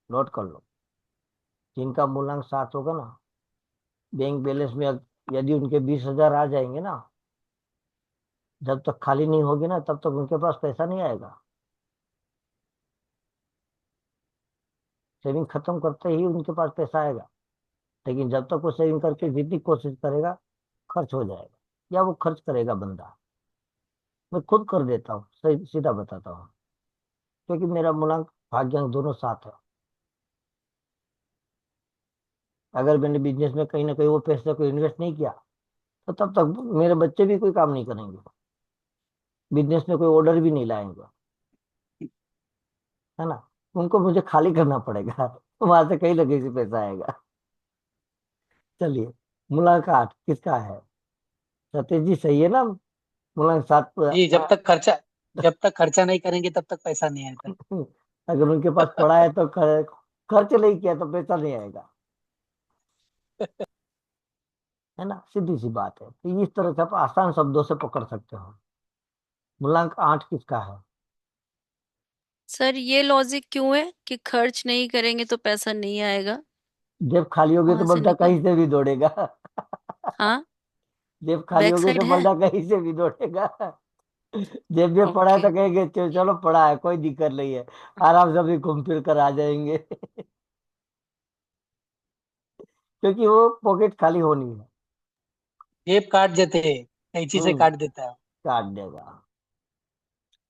Speaker 1: नोट कर लो, जिनका मूलांक 7 होगा ना, बैंक बैलेंस में यदि उनके 20,000 आ जाएंगे ना, जब तक खाली नहीं होगी ना, तब तक उनके पास पैसा नहीं आएगा। सेविंग खत्म करते ही उनके पास पैसा आएगा। लेकिन जब तक वो सेविंग करके जितनी कोशिश करेगा, खर्च हो जाएगा, या वो खर्च करेगा बंदा। मैं खुद कर देता हूँ, सही सीधा बताता हूँ। क्योंकि मेरा मूलांक भाग्यांक दोनों साथ है। अगर मैंने बिजनेस में कहीं ना कहीं वो पैसे को इन्वेस्ट नहीं किया, तो तब तक मेरे बच्चे भी कोई काम नहीं करेंगे, बिजनेस में कोई ऑर्डर भी नहीं लाएंगे, है ना। उनको मुझे खाली करना पड़ेगा वहां से कहीं ना कहीं से पैसा आएगा। चलिए, मुलाकात किसका है? सतीश जी सही है ना? मुलाकात
Speaker 8: जी, जब तक खर्चा नहीं करेंगे तब तक पैसा नहीं आता।
Speaker 1: अगर उनके पास पड़ा है तो खर्च नहीं किया तो पैसा नहीं आएगा, है ना। सीधी सी बात है। तो इस तरह से आप आसान शब्दों से पकड़ सकते हो। मूलांक 8 किसका है?
Speaker 4: सर ये लॉजिक क्यों है कि खर्च नहीं करेंगे तो पैसा नहीं आएगा?
Speaker 1: जेब खाली होगी तो
Speaker 4: कहाँ से
Speaker 1: बंदा
Speaker 4: निकला?
Speaker 1: कहीं से भी दौड़ेगा।
Speaker 4: हाँ,
Speaker 1: जेब खाली
Speaker 4: बैक
Speaker 1: होगी
Speaker 4: साइड
Speaker 1: तो
Speaker 4: है।
Speaker 1: बंदा कहीं से भी दौड़ेगा। जेब में पड़ा है
Speaker 4: ओके।
Speaker 1: तो कहेंगे चलो चलो पड़ा है, कोई दिक्कत नहीं है, आराम से अभी घूम फिर कर आ जाएंगे। क्योंकि वो पॉकेट खाली होनी है।
Speaker 8: जेब काट देते हैं, कैंची से
Speaker 1: हम्म,
Speaker 8: काट देता है।
Speaker 1: काट देगा,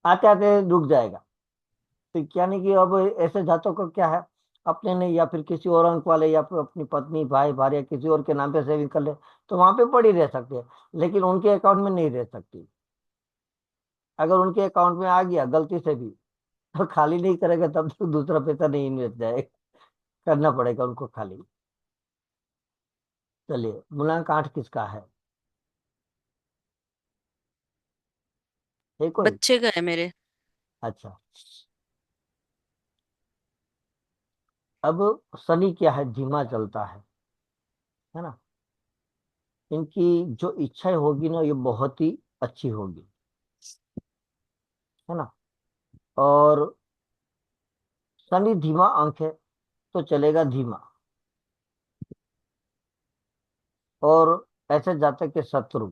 Speaker 1: आते आते रुक जाएगा। तो क्या नहीं कि अब ऐसे जातों का क्या है, अपने नहीं या फिर किसी और अंक वाले या फिर अपनी पत्नी भाई भार्या किसी और के नाम पे सेविंग कर ले, तो वहां पे पड़ी रह सकती है, लेकिन उनके अकाउंट में नहीं रह सकती। अगर उनके अकाउंट में आ गया गलती से भी, तो खाली नहीं करेगा तब तक दूसरा पैसा नहीं इन्वेस्ट जाएगा, करना पड़ेगा उनको खाली। चलिए, मूलांक 8 किसका है? है कोई?
Speaker 4: बच्चे का है मेरे।
Speaker 1: अच्छा, अब शनि क्या है, धीमा चलता है ना। इनकी जो इच्छाएं होगी ना, ये बहुत ही अच्छी होगी, है ना। और शनि धीमा अंक है, तो चलेगा धीमा। और ऐसे जातक के शत्रु,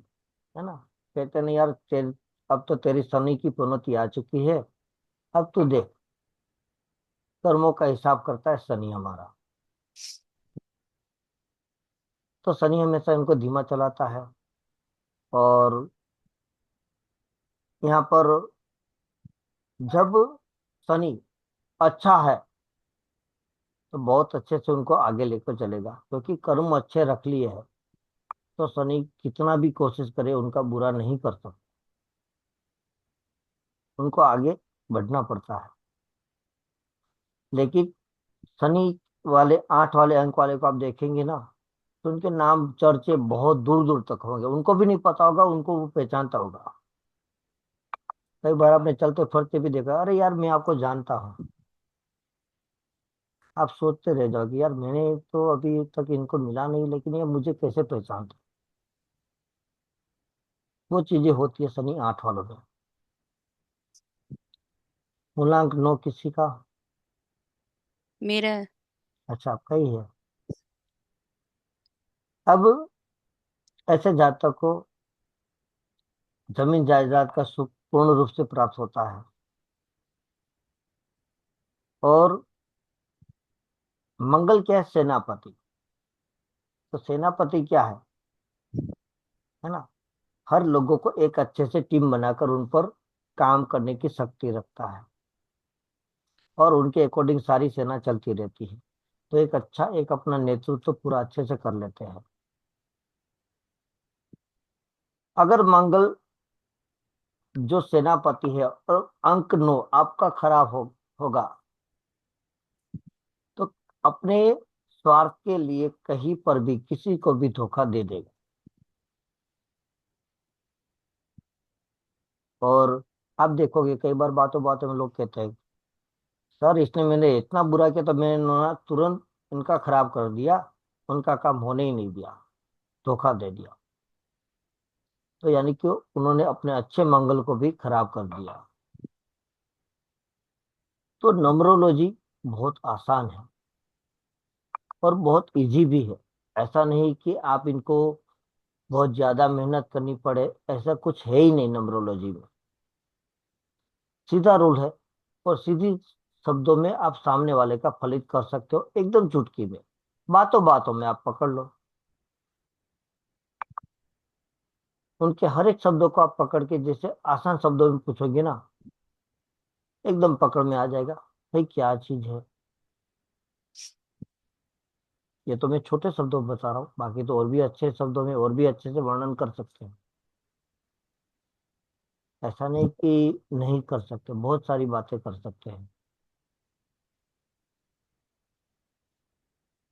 Speaker 1: है ना, कहते नहीं यार अब तो तेरी शनि की पुनौती आ चुकी है, अब तू देख। कर्मों का हिसाब करता है शनि हमारा। तो शनि हमेशा इनको धीमा चलाता है। और यहाँ पर जब शनि अच्छा है, तो बहुत अच्छे से उनको आगे लेकर चलेगा, क्योंकि कर्म अच्छे रख लिए है तो शनि कितना भी कोशिश करे उनका बुरा नहीं कर सकता, उनको आगे बढ़ना पड़ता है। लेकिन शनि वाले 8 वाले अंक वाले को आप देखेंगे ना, तो उनके नाम चर्चे बहुत दूर दूर तक होंगे, उनको भी नहीं पता होगा, उनको वो पहचानता होगा। कई बार आपने चलते फिरते भी देखा, अरे यार मैं आपको जानता हूँ। आप सोचते रह जाओगे, यार मैंने तो अभी तक इनको मिला नहीं, लेकिन ये मुझे कैसे पहचानते। वो चीजें होती है शनि 8 वालों में। मूलांक 9 किसी का?
Speaker 4: मेरा
Speaker 1: अच्छा, आपका ही है। अब ऐसे जातक को जमीन जायदाद का सुख पूर्ण रूप से प्राप्त होता है। और मंगल क्या है? सेनापति। तो सेनापति क्या है ना, हर लोगों को एक अच्छे से टीम बनाकर उन पर काम करने की शक्ति रखता है, और उनके अकॉर्डिंग सारी सेना चलती रहती है। तो एक अच्छा एक अपना नेतृत्व तो पूरा अच्छे से कर लेते हैं। अगर मंगल जो सेनापति है और अंक 9 आपका खराब होगा, तो अपने स्वार्थ के लिए कहीं पर भी किसी को भी धोखा दे देगा। और आप देखोगे कई बार बातों बातों में लोग कहते हैं, सर इसने मैंने इतना बुरा किया तो मैंने ना तुरंत इनका खराब कर दिया, उनका काम होने ही नहीं दिया, धोखा दे दिया। तो यानी कि उन्होंने अपने अच्छे मंगल को भी खराब कर दिया। तो नंबरोलॉजी बहुत आसान है और बहुत इजी भी है। ऐसा नहीं कि आप इनको बहुत ज्यादा मेहनत करनी पड़े, ऐसा कुछ है ही नहीं नंबरोलॉजी में। सीधा रूल है, और सीधी शब्दों में आप सामने वाले का फलित कर सकते हो, एकदम चुटकी में, बातों बातों में आप पकड़ लो। उनके हर एक शब्दों को आप पकड़ के जैसे आसान शब्दों में पूछोगे ना, एकदम पकड़ में आ जाएगा भाई क्या चीज है। ये तो मैं छोटे शब्दों में बता रहा हूँ, बाकी तो और भी अच्छे शब्दों में और भी अच्छे से वर्णन कर सकते हैं। ऐसा नहीं कि नहीं कर सकते, बहुत सारी बातें कर सकते हैं।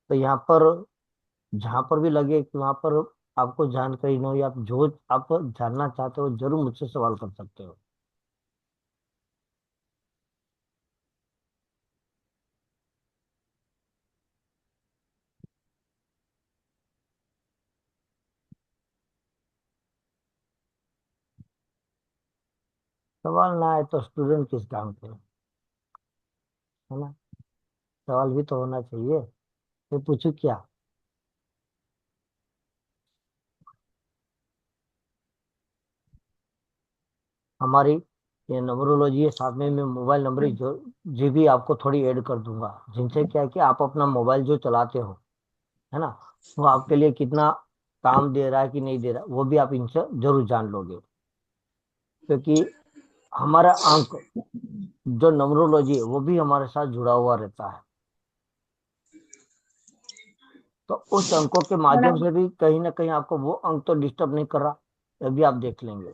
Speaker 1: तो यहाँ पर जहां पर भी लगे कि वहां पर आपको जानकारी न हो, या आप जो आप जानना चाहते हो जरूर मुझसे सवाल कर सकते हो। सवाल ना आए तो स्टूडेंट किस काम के, है ना। सवाल भी तो होना चाहिए। मैं पूछू क्या? हमारी ये नंबरोलॉजी है, साथ में मैं मोबाइल नंबर जो जी भी आपको थोड़ी ऐड कर दूंगा, जिनसे क्या है कि आप अपना मोबाइल जो चलाते हो, है ना, वो आपके लिए कितना काम दे रहा है कि नहीं दे रहा, वो भी आप इनसे जरूर जान लोगे। क्योंकि हमारा अंक जो नंबरोलॉजी है वो भी हमारे साथ जुड़ा हुआ रहता है। तो उस अंकों के माध्यम से भी कहीं ना कहीं आपको वो अंक तो डिस्टर्ब नहीं कर रहा, ये भी आप देख लेंगे।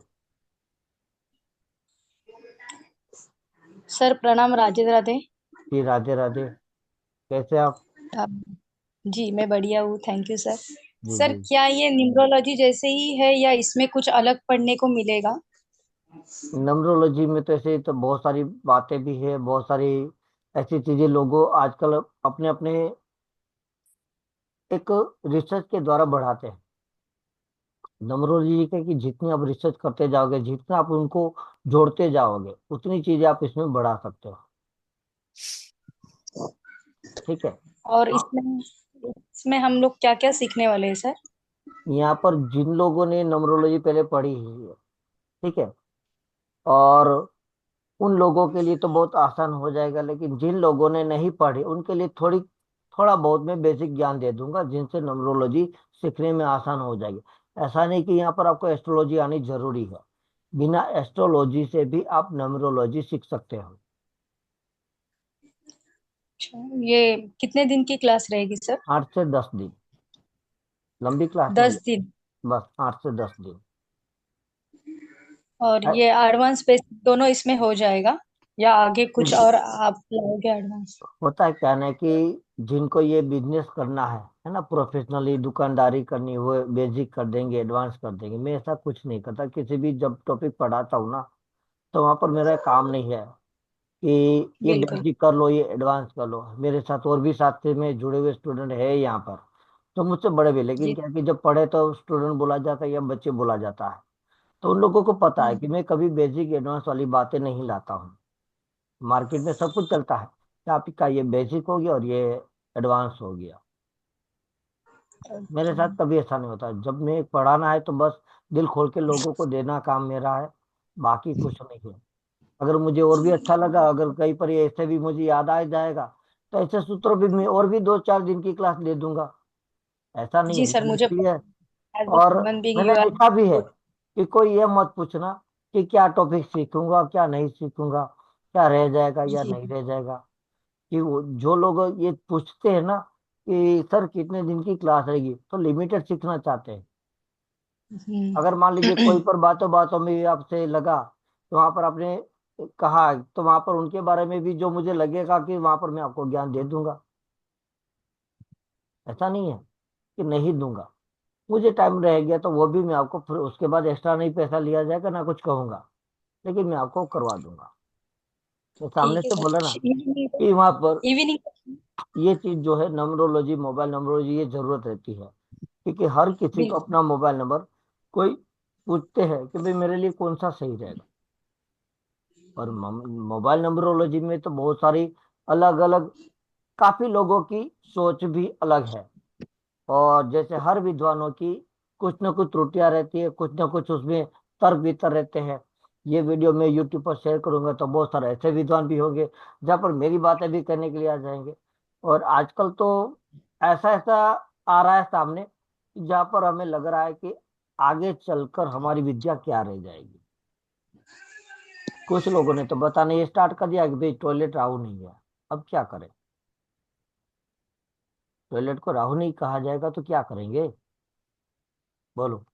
Speaker 11: सर प्रणाम, राधे राधे।
Speaker 1: जी राधे राधे। कैसे आप?
Speaker 11: आप- जी मैं बढ़िया हूँ, थैंक यू सर।
Speaker 1: जी
Speaker 11: सर
Speaker 1: जी।
Speaker 11: क्या ये न्यूमरोलॉजी जैसे ही है या इसमें कुछ अलग पढ़ने को मिलेगा?
Speaker 1: नंबरोलॉजी में तो ऐसे तो बहुत सारी बातें भी है, बहुत सारी ऐसी चीजें लोगों आजकल अपने अपने एक रिसर्च के द्वारा बढ़ाते हैं। नंबरोलॉजी का कि जितनी आप रिसर्च करते जाओगे, जितना आप उनको जोड़ते जाओगे, उतनी चीजें आप इसमें बढ़ा सकते हो। ठीक है।
Speaker 11: और इसमें इसमें हम लोग क्या क्या सीखने वाले हैं सर?
Speaker 1: यहाँ पर जिन लोगों ने नंबरोलॉजी पहले पढ़ी है, ठीक है, और उन लोगों के लिए तो बहुत आसान हो जाएगा, लेकिन जिन लोगों ने नहीं पढ़ी उनके लिए थोड़ा बहुत मैं बेसिक ज्ञान दे दूंगा, जिनसे न्यूमरोलॉजी सीखने में आसान हो जाएगी। ऐसा नहीं कि यहाँ पर आपको एस्ट्रोलॉजी आनी जरूरी है, बिना एस्ट्रोलॉजी से भी आप न्यूमरोलॉजी सीख सकते हो।
Speaker 11: अच्छा, ये कितने दिन की क्लास रहेगी सर?
Speaker 1: 8 से 10 दिन, लंबी क्लास नहीं
Speaker 11: 10
Speaker 1: है,
Speaker 11: दिन।
Speaker 1: बस 8 से 10 दिन।
Speaker 11: और
Speaker 1: अ-
Speaker 11: ये एडवांस बेसिक दोनों इसमें हो जाएगा या आगे कुछ और आप लाओगे एडवांस?
Speaker 1: होता है क्या ना कि जिनको ये बिजनेस करना है ना, प्रोफेशनली दुकानदारी करनी, वो बेसिक कर देंगे, एडवांस कर देंगे। मैं ऐसा कुछ नहीं करता। किसी भी जब टॉपिक पढ़ाता हूँ ना, तो वहां पर मेरा काम नहीं है कि ये
Speaker 11: बिल्कुल।
Speaker 1: बेसिक कर लो, ये एडवांस कर लो। मेरे साथ और भी साथ में जुड़े हुए स्टूडेंट है यहाँ पर, तो मुझसे बड़े भी। लेकिन
Speaker 11: जी।
Speaker 1: क्या कि जब पढ़े तो स्टूडेंट बोला जाता है या बच्चे बोला जाता है, तो उन लोगों को पता है
Speaker 11: हम्म,
Speaker 1: कि मैं कभी बेसिक एडवांस वाली बातें नहीं लाता हूँ। मार्केट में सब कुछ चलता है कि आपका ये बेसिक हो गया और ये एडवांस हो गया। मेरे
Speaker 11: ओके।
Speaker 1: साथ कभी ऐसा नहीं होता। जब मैं पढ़ाना है तो बस दिल खोल के लोगों को देना काम मेरा है, बाकी कुछ नहीं है। अगर मुझे और भी अच्छा लगा, अगर कहीं पर ये ऐसे भी मुझे याद आ जाएगा, तो ऐसे सूत्रों भी मैं और भी 2-4 दिन की क्लास ले दूंगा। ऐसा नहीं
Speaker 11: जी
Speaker 1: है,
Speaker 11: सर,
Speaker 1: मैंने
Speaker 11: मुझे
Speaker 1: लिखी है।
Speaker 11: एज ए
Speaker 1: और
Speaker 11: ह्यूमन बीइंग
Speaker 1: मैंने
Speaker 11: यू आर
Speaker 1: लिखा भी है
Speaker 11: गुड।
Speaker 1: कि कोई ये मत पूछना कि क्या टॉपिक सीखूंगा क्या नहीं सीखूंगा, क्या रह जाएगा या
Speaker 11: जी।
Speaker 1: नहीं रह जाएगा। कि वो जो लोग ये पूछते हैं ना कि सर कितने दिन की क्लास रहेगी, तो लिमिटेड सीखना चाहते हैं।
Speaker 11: हम्म।
Speaker 1: अगर मान लीजिए कोई पर बातों बातों में भी आपसे लगा, तो वहां पर आपने कहा, तो वहां पर उनके बारे में भी जो मुझे लगेगा कि वहां पर मैं आपको ज्ञान दे दूंगा। ऐसा नहीं है कि नहीं दूंगा। मुझे टाइम रह गया तो वो भी मैं आपको, फिर उसके बाद एक्स्ट्रा नहीं पैसा लिया जाएगा ना कुछ कहूंगा, लेकिन मैं आपको करवा दूंगा। तो सामने
Speaker 11: ठीक है
Speaker 1: से
Speaker 11: सर।
Speaker 1: बोला ना
Speaker 11: इवनिंग।
Speaker 1: कि वहां पर
Speaker 11: इवनिंग।
Speaker 1: ये चीज जो है नंबरोलॉजी, मोबाइल नंबरोलॉजी, ये जरूरत रहती है। क्योंकि हर किसी को
Speaker 11: बिल्कुल।
Speaker 1: अपना मोबाइल नंबर कोई पूछते हैं कि भाई मेरे लिए कौन सा सही रहेगा। और मोबाइल नंबरोलॉजी में तो बहुत सारी अलग अलग, काफी लोगों की सोच भी अलग है। और जैसे हर विद्वानों की कुछ न कुछ त्रुटियां रहती है, कुछ न कुछ उसमें तर्क वितर्क रहते हैं। ये वीडियो मैं यूट्यूब पर शेयर करूंगा तो बहुत सारे ऐसे विद्वान भी होंगे जहाँ पर मेरी बातें भी करने के लिए आ जाएंगे। और आजकल तो ऐसा ऐसा आ रहा है सामने, जहाँ पर हमें लग रहा है कि आगे चलकर हमारी विद्या क्या रह जाएगी। कुछ लोगों ने तो बताना ये स्टार्ट कर दिया कि भाई टॉयलेट राहु नहीं है। अब क्या करें? टॉयलेट को राहु नहीं कहा जाएगा तो क्या करेंगे, बोलो?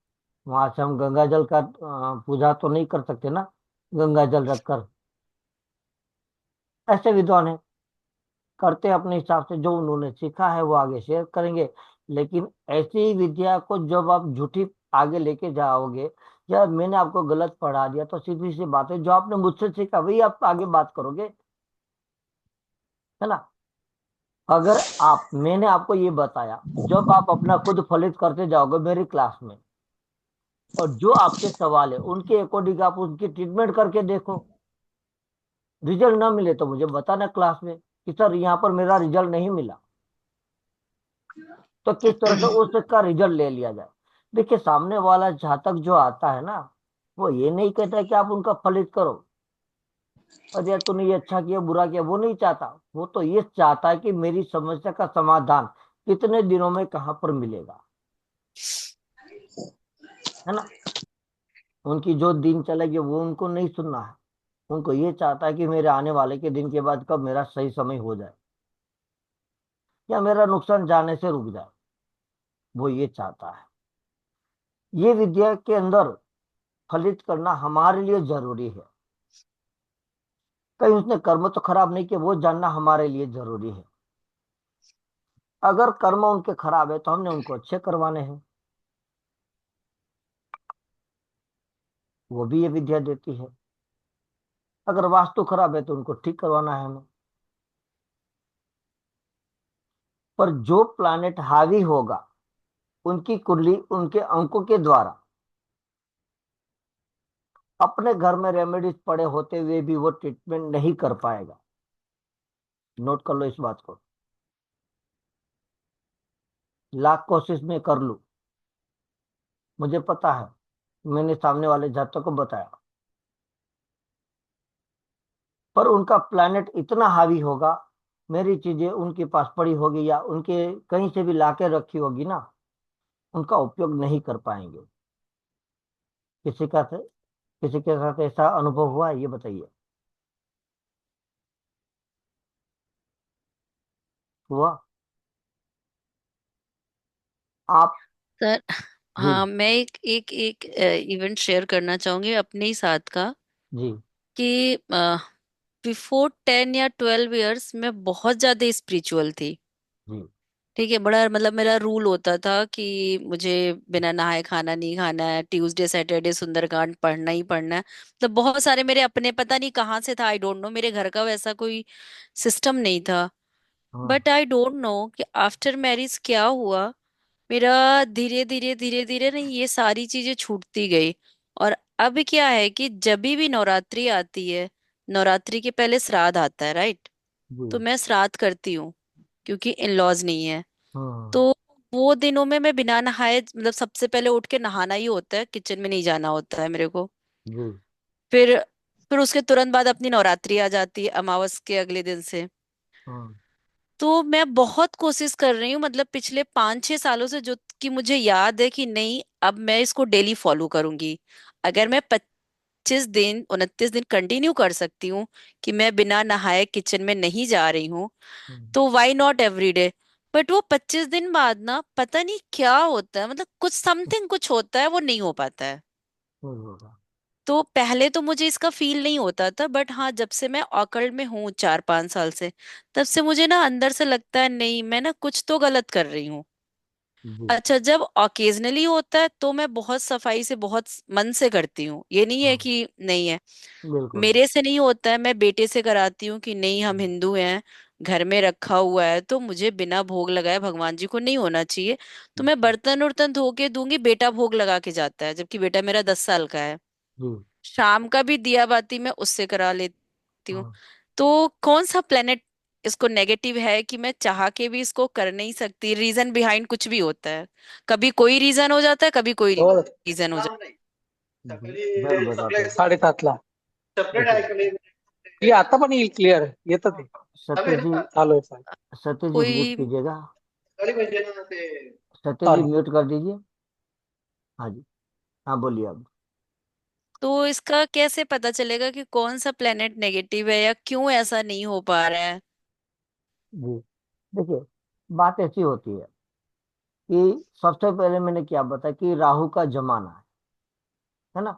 Speaker 1: वहां से हम गंगा जल का पूजा तो नहीं कर सकते ना, गंगा जल रखकर। ऐसे विद्वान है, करते हैं अपने हिसाब से, जो उन्होंने सीखा है वो आगे शेयर करेंगे। लेकिन ऐसी विद्या को जब आप झूठी आगे लेके जाओगे, या मैंने आपको गलत पढ़ा दिया, तो सीधी सी बात है, जो आपने मुझसे सीखा वही आप आगे बात करोगे, है ना? अगर मैंने आपको ये बताया, जब आप अपना खुद फलित करते जाओगे मेरी क्लास में, और जो आपके सवाल है उनके अकॉर्डिंग आप उनकी ट्रीटमेंट करके देखो, रिजल्ट ना मिले तो मुझे बताना क्लास में कि सर यहाँ पर मेरा रिजल्ट नहीं मिला, तो किस तरह से उसका रिजल्ट ले लिया जाए। देखिए, सामने वाला जातक जो आता है ना, वो ये नहीं कहता कि आप उनका फलित करो, और यार तूने ये अच्छा किया बुरा किया, वो नहीं चाहता। वो तो ये चाहता है कि मेरी समस्या का समाधान कितने दिनों में कहाँ पर मिलेगा, है ना? उनकी जो दिन चलेगी वो उनको नहीं सुनना है। उनको ये चाहता है कि मेरे आने वाले के दिन के बाद कब मेरा सही समय हो जाए, या मेरा नुकसान जाने से रुक जाए, वो ये चाहता है। ये विद्या के अंदर फलित करना हमारे लिए जरूरी है। कहीं उसने कर्म तो खराब नहीं किए, वो जानना हमारे लिए जरूरी है। अगर कर्म उनके खराब है तो हमने उनको अच्छे करवाने हैं, वो भी ये विद्या देती है। अगर वास्तु खराब है तो उनको ठीक करवाना है हमें। पर जो प्लानेट हावी होगा उनकी कुंडली, उनके अंकों के द्वारा, अपने घर में रेमेडीज पड़े होते हुए भी वो ट्रीटमेंट नहीं कर पाएगा। नोट कर लो इस बात को। लाख कोशिश में कर लूं, मुझे पता है, मैंने सामने वाले जातकों को बताया, पर उनका प्लैनेट इतना हावी होगा, मेरी चीजें उनके पास पड़ी होगी या उनके कहीं से भी लाके रखी होगी ना, उनका उपयोग नहीं कर पाएंगे। किसी के साथ ऐसा अनुभव हुआ है, ये बताइए। हुआ? आप
Speaker 4: सर
Speaker 1: जी
Speaker 4: हाँ, मैं एक एक एक इवेंट शेयर करना चाहूंगी अपने ही साथ का,
Speaker 1: जी
Speaker 4: कि बिफोर 10 या 12 इयर्स मैं बहुत ज्यादा स्पिरिचुअल थी।
Speaker 1: जी।
Speaker 4: ठीक है, बड़ा मतलब मेरा रूल होता था कि मुझे बिना नहाए खाना नहीं खाना है, ट्यूसडे सैटरडे सुंदरकांड पढ़ना ही पढ़ना है। मतलब बहुत सारे मेरे अपने, पता नहीं कहाँ से था, आई डोंट नो, मेरे घर का वैसा कोई सिस्टम नहीं था।
Speaker 1: हाँ
Speaker 4: बट आई डोंट नो कि आफ्टर मैरिज क्या हुआ, मेरा धीरे धीरे धीरे धीरे ना ये सारी चीजें छूटती गई। और अब क्या है कि जब भी नवरात्रि आती है, नवरात्रि के पहले श्राद्ध आता है, राइट?
Speaker 1: जी।
Speaker 4: तो मैं श्राद्ध करती हूँ, क्योंकि इन लॉज नहीं है।
Speaker 1: हाँ
Speaker 4: तो वो दिनों में मैं बिना नहाए, मतलब सबसे पहले उठ के नहाना ही होता है, किचन में नहीं जाना होता है मेरे को।
Speaker 1: जी।
Speaker 4: फिर फिर उसके तुरंत बाद अपनी नवरात्रि आ जाती है, अमावस के अगले दिन से।
Speaker 1: हाँ
Speaker 4: तो मैं बहुत कोशिश कर रही हूँ, मतलब पिछले 5-6 सालों से, जो कि मुझे याद है कि नहीं, अब मैं इसको डेली फॉलो करूंगी। अगर मैं 25 दिन 29 दिन कंटिन्यू कर सकती हूँ कि मैं बिना नहाए किचन में नहीं जा रही हूँ,
Speaker 1: हाँ,
Speaker 4: तो why not every day. But वो 25 दिन बाद ना पता नहीं क्या होता है, मतलब कुछ समथिंग कुछ होता है, वो नहीं हो पाता है।
Speaker 1: नहीं होगा।
Speaker 4: तो पहले तो मुझे इसका फील नहीं होता था, बट हाँ, जब से मैं ऑकल्ट में हूँ 4-5 साल से, तब से मुझे ना अंदर से लगता है नहीं, मैं ना कुछ तो गलत कर रही हूँ।
Speaker 1: जी।
Speaker 4: अच्छा, जब ओकेजनली होता है तो मैं बहुत सफाई से, बहुत मन से करती हूँ, ये नहीं है
Speaker 1: हाँ
Speaker 4: कि नहीं है।
Speaker 1: बिल्कुल।
Speaker 4: मेरे से नहीं होता है, मैं बेटे से कराती हूँ कि नहीं, हम हिंदू हैं, घर में रखा हुआ है तो मुझे बिना भोग लगाए भगवान जी को नहीं होना चाहिए। तो मैं बर्तन उर्तन धो के दूंगी, बेटा भोग लगा के जाता है, जबकि बेटा मेरा 10 साल का है।
Speaker 1: जी।
Speaker 4: शाम का भी दिया बाती मैं उससे करा लेती हूँ।
Speaker 1: हाँ
Speaker 4: तो कौन सा प्लेनेट इसको नेगेटिव है कि मैं चाह के भी इसको कर नहीं सकती? रीजन बिहाइंड कुछ भी होता है, कभी कोई रीजन हो जाता है, कभी कोई
Speaker 8: और
Speaker 4: रीजन हो जाता
Speaker 1: जी। जरूर बताते हैं।
Speaker 8: 7:30
Speaker 1: देखिए
Speaker 8: ये आता पण येईल क्लिअर येतं ते
Speaker 1: सत्य जी,
Speaker 8: चालू आहे चालू
Speaker 1: सत्य
Speaker 4: है।
Speaker 1: जी म्यूट
Speaker 4: कोई
Speaker 1: कीजिएगा। सत्य जी
Speaker 8: सॉरी
Speaker 1: म्यूट कर दीजिए। हाँ जी। हाँ बोलिए अब।
Speaker 4: तो इसका कैसे पता चलेगा कि कौन सा प्लेनेट नेगेटिव है, या क्यों ऐसा नहीं हो पा रहा है?
Speaker 1: जी देखिए, बात ऐसी होती है कि सबसे पहले मैंने क्या बताया कि राहु का जमाना है ना।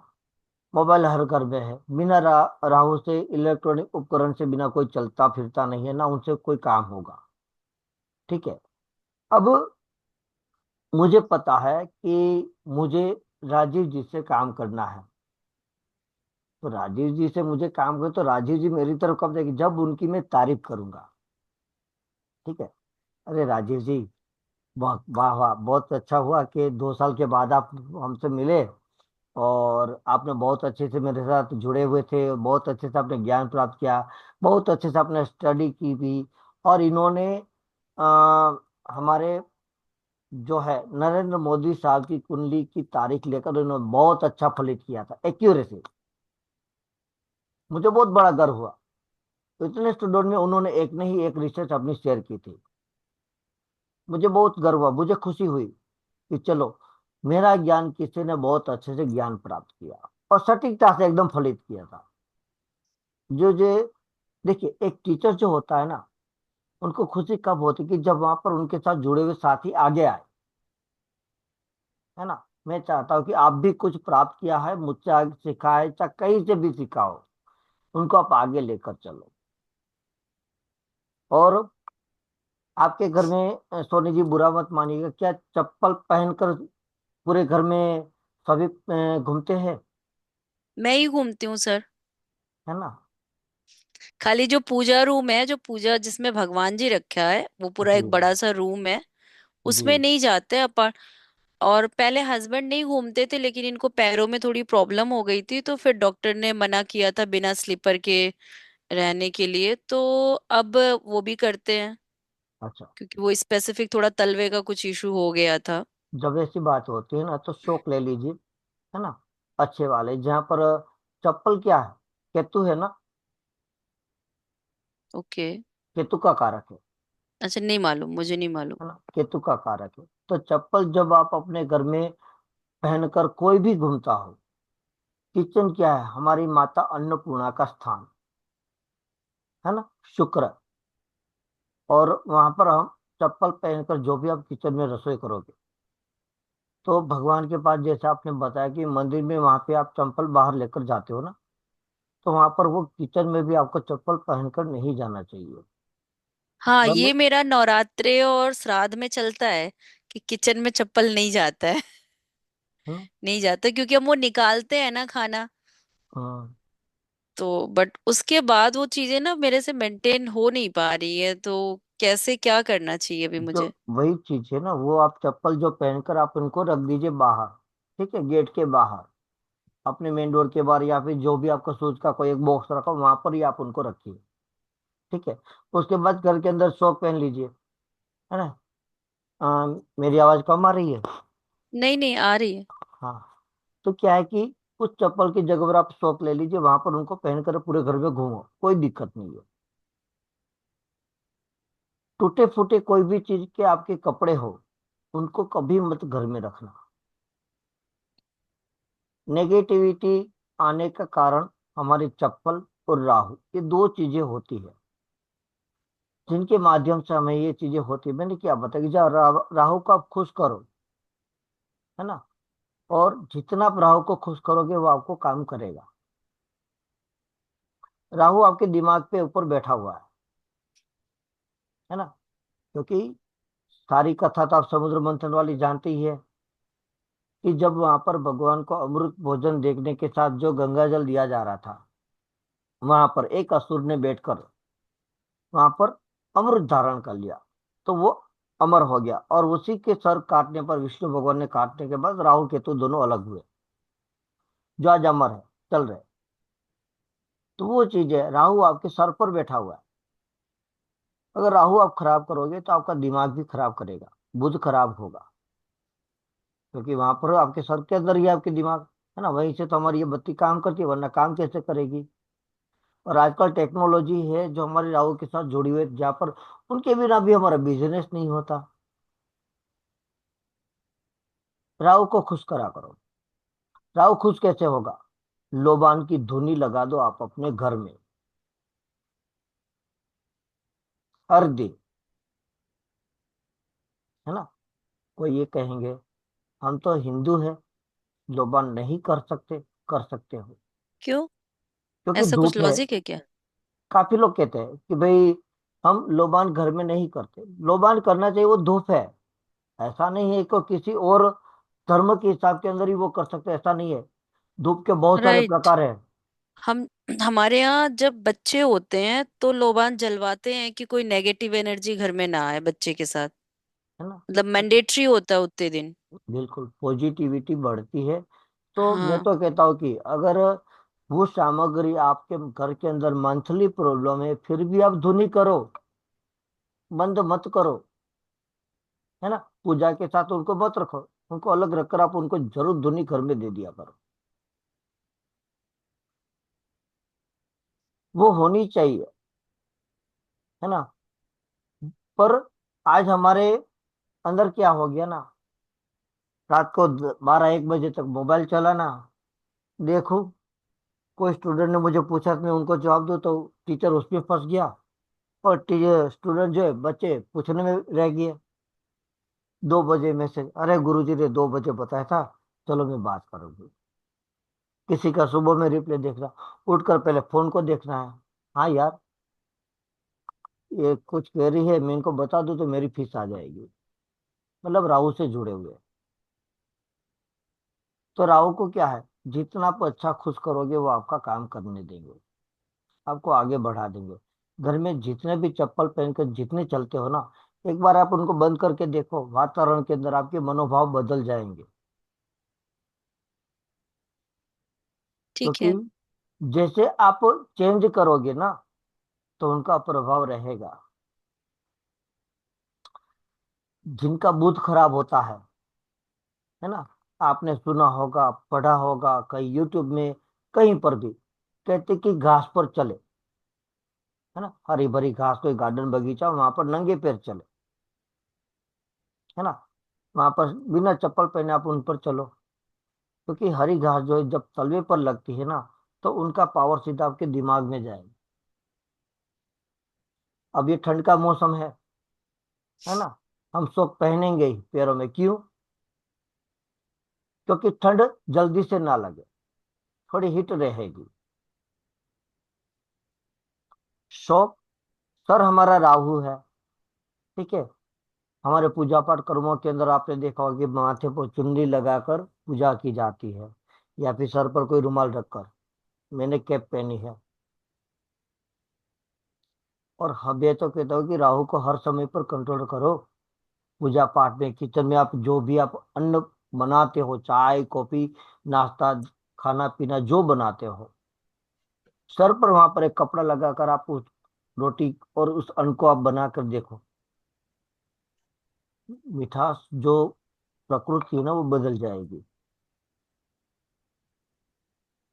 Speaker 1: मोबाइल हर घर में है, बिना राहु से इलेक्ट्रॉनिक उपकरण से बिना कोई चलता फिरता नहीं है ना, उनसे कोई काम होगा। ठीक है। अब मुझे पता है कि मुझे राजीव जी से काम करना है, तो राजीव जी से मुझे काम कर, तो राजीव जी मेरी तरफ कब देखेंगे? जब उनकी मैं तारीफ करूंगा। ठीक है। अरे राजीव जी, वाह वाह वाह, बहुत अच्छा हुआ कि 2 साल के बाद आप हमसे मिले, और आपने बहुत अच्छे से मेरे साथ जुड़े हुए थे, बहुत अच्छे से आपने ज्ञान प्राप्त किया, बहुत अच्छे से आपने स्टडी की भी। और इन्होंने हमारे जो है नरेंद्र मोदी साहब की कुंडली की तारीख लेकर इन्होंने बहुत अच्छा फलित किया था, एक्यूरेसी। मुझे बहुत बड़ा गर्व हुआ। तो इतने स्टूडेंट में उन्होंने एक नहीं एक रिसर्च अपनी शेयर की थी। मुझे बहुत गर्व हुआ, मुझे खुशी हुई कि चलो, मेरा ज्ञान किसी ने बहुत अच्छे से ज्ञान प्राप्त किया और सटीकता से एकदम फलित किया था। जो देखिए, एक टीचर जो होता है ना, उनको खुशी कब होती कि जब वहां पर उनके साथ जुड़े हुए साथी आगे आए, है ना। मैं चाहता हूँ कि आप भी कुछ प्राप्त किया है, मुझसे आगे सीखा है, चाहे कहीं से भी सीखा हो, उनको आप आगे लेकर चलो। और आपके घर में सोनी जी बुरा मत मानिएगा, क्या चप्पल पहनकर पूरे घर में सभी घूमते हैं?
Speaker 4: मैं ही घूमती हूँ सर।
Speaker 1: है ना।
Speaker 4: खाली जो पूजा रूम है, जो पूजा जिसमें भगवान जी रखा है, वो पूरा
Speaker 1: जी
Speaker 4: एक बड़ा सा रूम है,
Speaker 1: जी।
Speaker 4: उसमें नहीं जाते अपन। और पहले हस्बैंड नहीं घूमते थे, लेकिन इनको पैरों में थोड़ी प्रॉब्लम हो गई थी, तो फिर डॉक्टर ने मना किया था बिना स्लीपर के रहने के लिए। तो अब वो भी करते हैं,
Speaker 1: अच्छा,
Speaker 4: क्योंकि वो स्पेसिफिक थोड़ा तलवे का कुछ इशू हो गया था।
Speaker 1: जब ऐसी बात होती है ना तो शौक ले लीजिए, है ना। अच्छे वाले जहाँ पर चप्पल क्या है, केतु है ना।
Speaker 4: ओके।
Speaker 1: केतु का कारक
Speaker 4: अच्छा, नहीं मालूम, मुझे नहीं मालूम।
Speaker 1: है ना, केतु का कारक है। तो चप्पल जब आप अपने घर में पहनकर कोई भी घूमता हो, किचन क्या है, हमारी माता अन्नपूर्णा का स्थान, है ना। शुक्र, और वहां पर हम चप्पल पहनकर जो भी आप किचन में रसोई करोगे, तो भगवान के पास जैसे आपने बताया कि मंदिर में वहां पे आप चप्पल बाहर लेकर जाते हो ना, तो वहां पर वो किचन में भी आपको चप्पल पहनकर नहीं जाना चाहिए।
Speaker 4: हाँ,
Speaker 1: मम्मी।
Speaker 4: ये मेरा नवरात्रे और श्राद्ध में चलता है कि किचन में चप्पल नहीं जाता है।
Speaker 1: हम्म,
Speaker 4: नहीं जाता क्योंकि हम वो निकालते हैं ना खाना।
Speaker 1: हम्म,
Speaker 4: तो बट उसके बाद वो चीजें ना मेरे से मेंटेन हो नहीं पा रही है, तो कैसे क्या करना चाहिए अभी
Speaker 1: जो
Speaker 4: मुझे?
Speaker 1: वही चीज है ना, वो आप चप्पल जो पहनकर आप उनको रख दीजिए बाहर। ठीक है, गेट के बाहर, अपने मेन डोर के बाहर, या फिर जो भी आपका शूज का कोई एक बॉक्स रखा हो, वहां पर ही आप उनको रखिए। ठीक है। उसके बाद घर के अंदर सॉक पहन लीजिए, है ना। मेरी आवाज कम आ रही है?
Speaker 4: नहीं नहीं, आ रही है।
Speaker 1: हाँ। तो क्या है कि उस चप्पल की जगह पर आप सॉक ले लीजिए, वहां पर उनको पहनकर पूरे घर में घूमो, कोई दिक्कत नहीं है। टूटे फूटे कोई भी चीज के आपके कपड़े हो, उनको कभी मत घर में रखना। नेगेटिविटी आने का कारण हमारी चप्पल और राहु, ये दो चीजें होती है जिनके माध्यम से हमें ये चीजें होती है। मैंने क्या बताया कि जब राहु को आप खुश करो, है ना, और जितना आप राहु को खुश करोगे वो आपको काम करेगा। राहु आपके दिमाग पे ऊपर बैठा हुआ है ना, क्योंकि सारी कथा तो आप समुद्र मंथन वाली जानते ही है कि जब वहां पर भगवान को अमृत भोजन देखने के साथ जो गंगा जल दिया जा रहा था, वहां पर एक असुर ने बैठकर वहां पर अमृत धारण कर लिया, तो वो अमर हो गया। और उसी के सर काटने पर, विष्णु भगवान ने काटने के बाद राहु केतु दोनों अलग हुए, जो आज अमर है, चल रहे। तो वो चीज है, राहु आपके सर पर बैठा हुआ है। अगर राहु आप खराब करोगे तो आपका दिमाग भी खराब करेगा, बुध खराब होगा, क्योंकि वहां पर आपके सर के अंदर ही है आपके दिमाग, है ना, वहीं से तो हमारी ये बत्ती काम करती है, वरना काम कैसे करेगी। और आजकल टेक्नोलॉजी है जो हमारे राहु के साथ जुड़ी हुई है, जहाँ पर उनके बिना भी हमारा बिजनेस नहीं होता। राहु को खुश करा करो। राहु खुश कैसे होगा? लोबान की धुनी लगा दो आप अपने घर में हर दिन, है ना। कोई ये कहेंगे हम तो हिंदू हैं, लोबान नहीं कर सकते। कर सकते हो,
Speaker 4: क्यों?
Speaker 1: क्योंकि
Speaker 4: ऐसा कुछ
Speaker 1: धूप है।
Speaker 4: लॉजिक है क्या?
Speaker 1: काफी लोग कहते हैं कि भाई हम लोबान घर में नहीं करते। लोबान करना चाहिए, वो धूप है। ऐसा नहीं है कि किसी और धर्म के हिसाब के अंदर ही वो कर सकते हैं, ऐसा नहीं है। धूप के बहुत सारे
Speaker 4: राइट।
Speaker 1: प्रकार हैं।
Speaker 4: हम हमारे यहाँ जब बच्चे होते हैं तो लोबान जलवाते हैं कि कोई नेगेटिव एनर्जी घर में ना आए बच्चे के साथ।
Speaker 1: है ना।
Speaker 4: मतलब मैंडेटरी होता है उतने दिन।
Speaker 1: बिल्कुल पॉजिटिविटी बढ़ती है। तो मैं
Speaker 4: हाँ।
Speaker 1: तो कहता हूँ कि अगर वो सामग्री आपके घर के अंदर मंथली प्रॉब्लम है, फिर भी आप धुनी करो, बंद मत करो, है ना। पूजा के साथ उनको मत रखो, उनको अलग रखकर आप उनको जरूर धुनी घर में दे दिया करो। वो होनी चाहिए, है ना। पर आज हमारे अंदर क्या हो गया ना, रात को 12-1 बजे तक मोबाइल चलाना। देखो, कोई स्टूडेंट ने मुझे पूछा तो मैं उनको जवाब दूं तो टीचर उसमें फंस गया, और टीचर स्टूडेंट जो है, बच्चे पूछने में रह गए। 2 बजे मैसेज, अरे गुरुजी ने 2 बजे बताया था, चलो मैं बात करूंगी। किसी का सुबह में रिप्लाई देखना, उठकर पहले फोन को देखना है। हाँ यार, ये कुछ कह रही है, मैं इनको बता दूं तो मेरी फीस आ जाएगी। मतलब राहु से जुड़े हुए। तो राहु को क्या है, जितना आप अच्छा खुश करोगे वो आपका काम करने देंगे, आपको आगे बढ़ा देंगे। घर में जितने भी चप्पल पहनकर जितने चलते हो ना, एक बार आप उनको बंद करके देखो, वातावरण के अंदर आपके मनोभाव बदल जाएंगे।
Speaker 4: ठीक
Speaker 1: क्योंकि
Speaker 4: है।
Speaker 1: जैसे आप चेंज करोगे ना, तो उनका प्रभाव रहेगा। जिनका मूड खराब होता है ना, आपने सुना होगा, पढ़ा होगा कहीं यूट्यूब में, कहीं पर भी, कहते कि घास पर चले, है ना, हरी भरी घास, कोई गार्डन बगीचा, वहां पर नंगे पैर चले, है ना, वहां पर बिना चप्पल पहने आप उन पर चलो। क्योंकि हरी घास जो है जब तलवे पर लगती है ना, तो उनका पावर सीधा आपके दिमाग में जाएगा। अब ये ठंड का मौसम है ना, हम सॉक्स पहनेंगे ही पैरों में। क्यों? क्योंकि ठंड जल्दी से ना लगे, थोड़ी हीट रहेगी। शॉक, सर हमारा राहु है, ठीक है। हमारे पूजा पाठ कर्मों के अंदर आपने देखा होगा कि माथे पर चुन्नी लगाकर पूजा की जाती है, या फिर सर पर कोई रुमाल रखकर। मैंने कैप पहनी है। और हम ये तो कहता हूँ कि राहु को हर समय पर कंट्रोल करो। पूजा पाठ में, किचन में, आप जो भी आप अन्न बनाते हो, चाय कॉफी नाश्ता खाना पीना जो बनाते हो, सर पर वहां पर एक कपड़ा लगाकर आप उस रोटी और उस अन्न को आप बनाकर देखो। मिठास जो प्रकृति है ना, वो बदल जाएगी।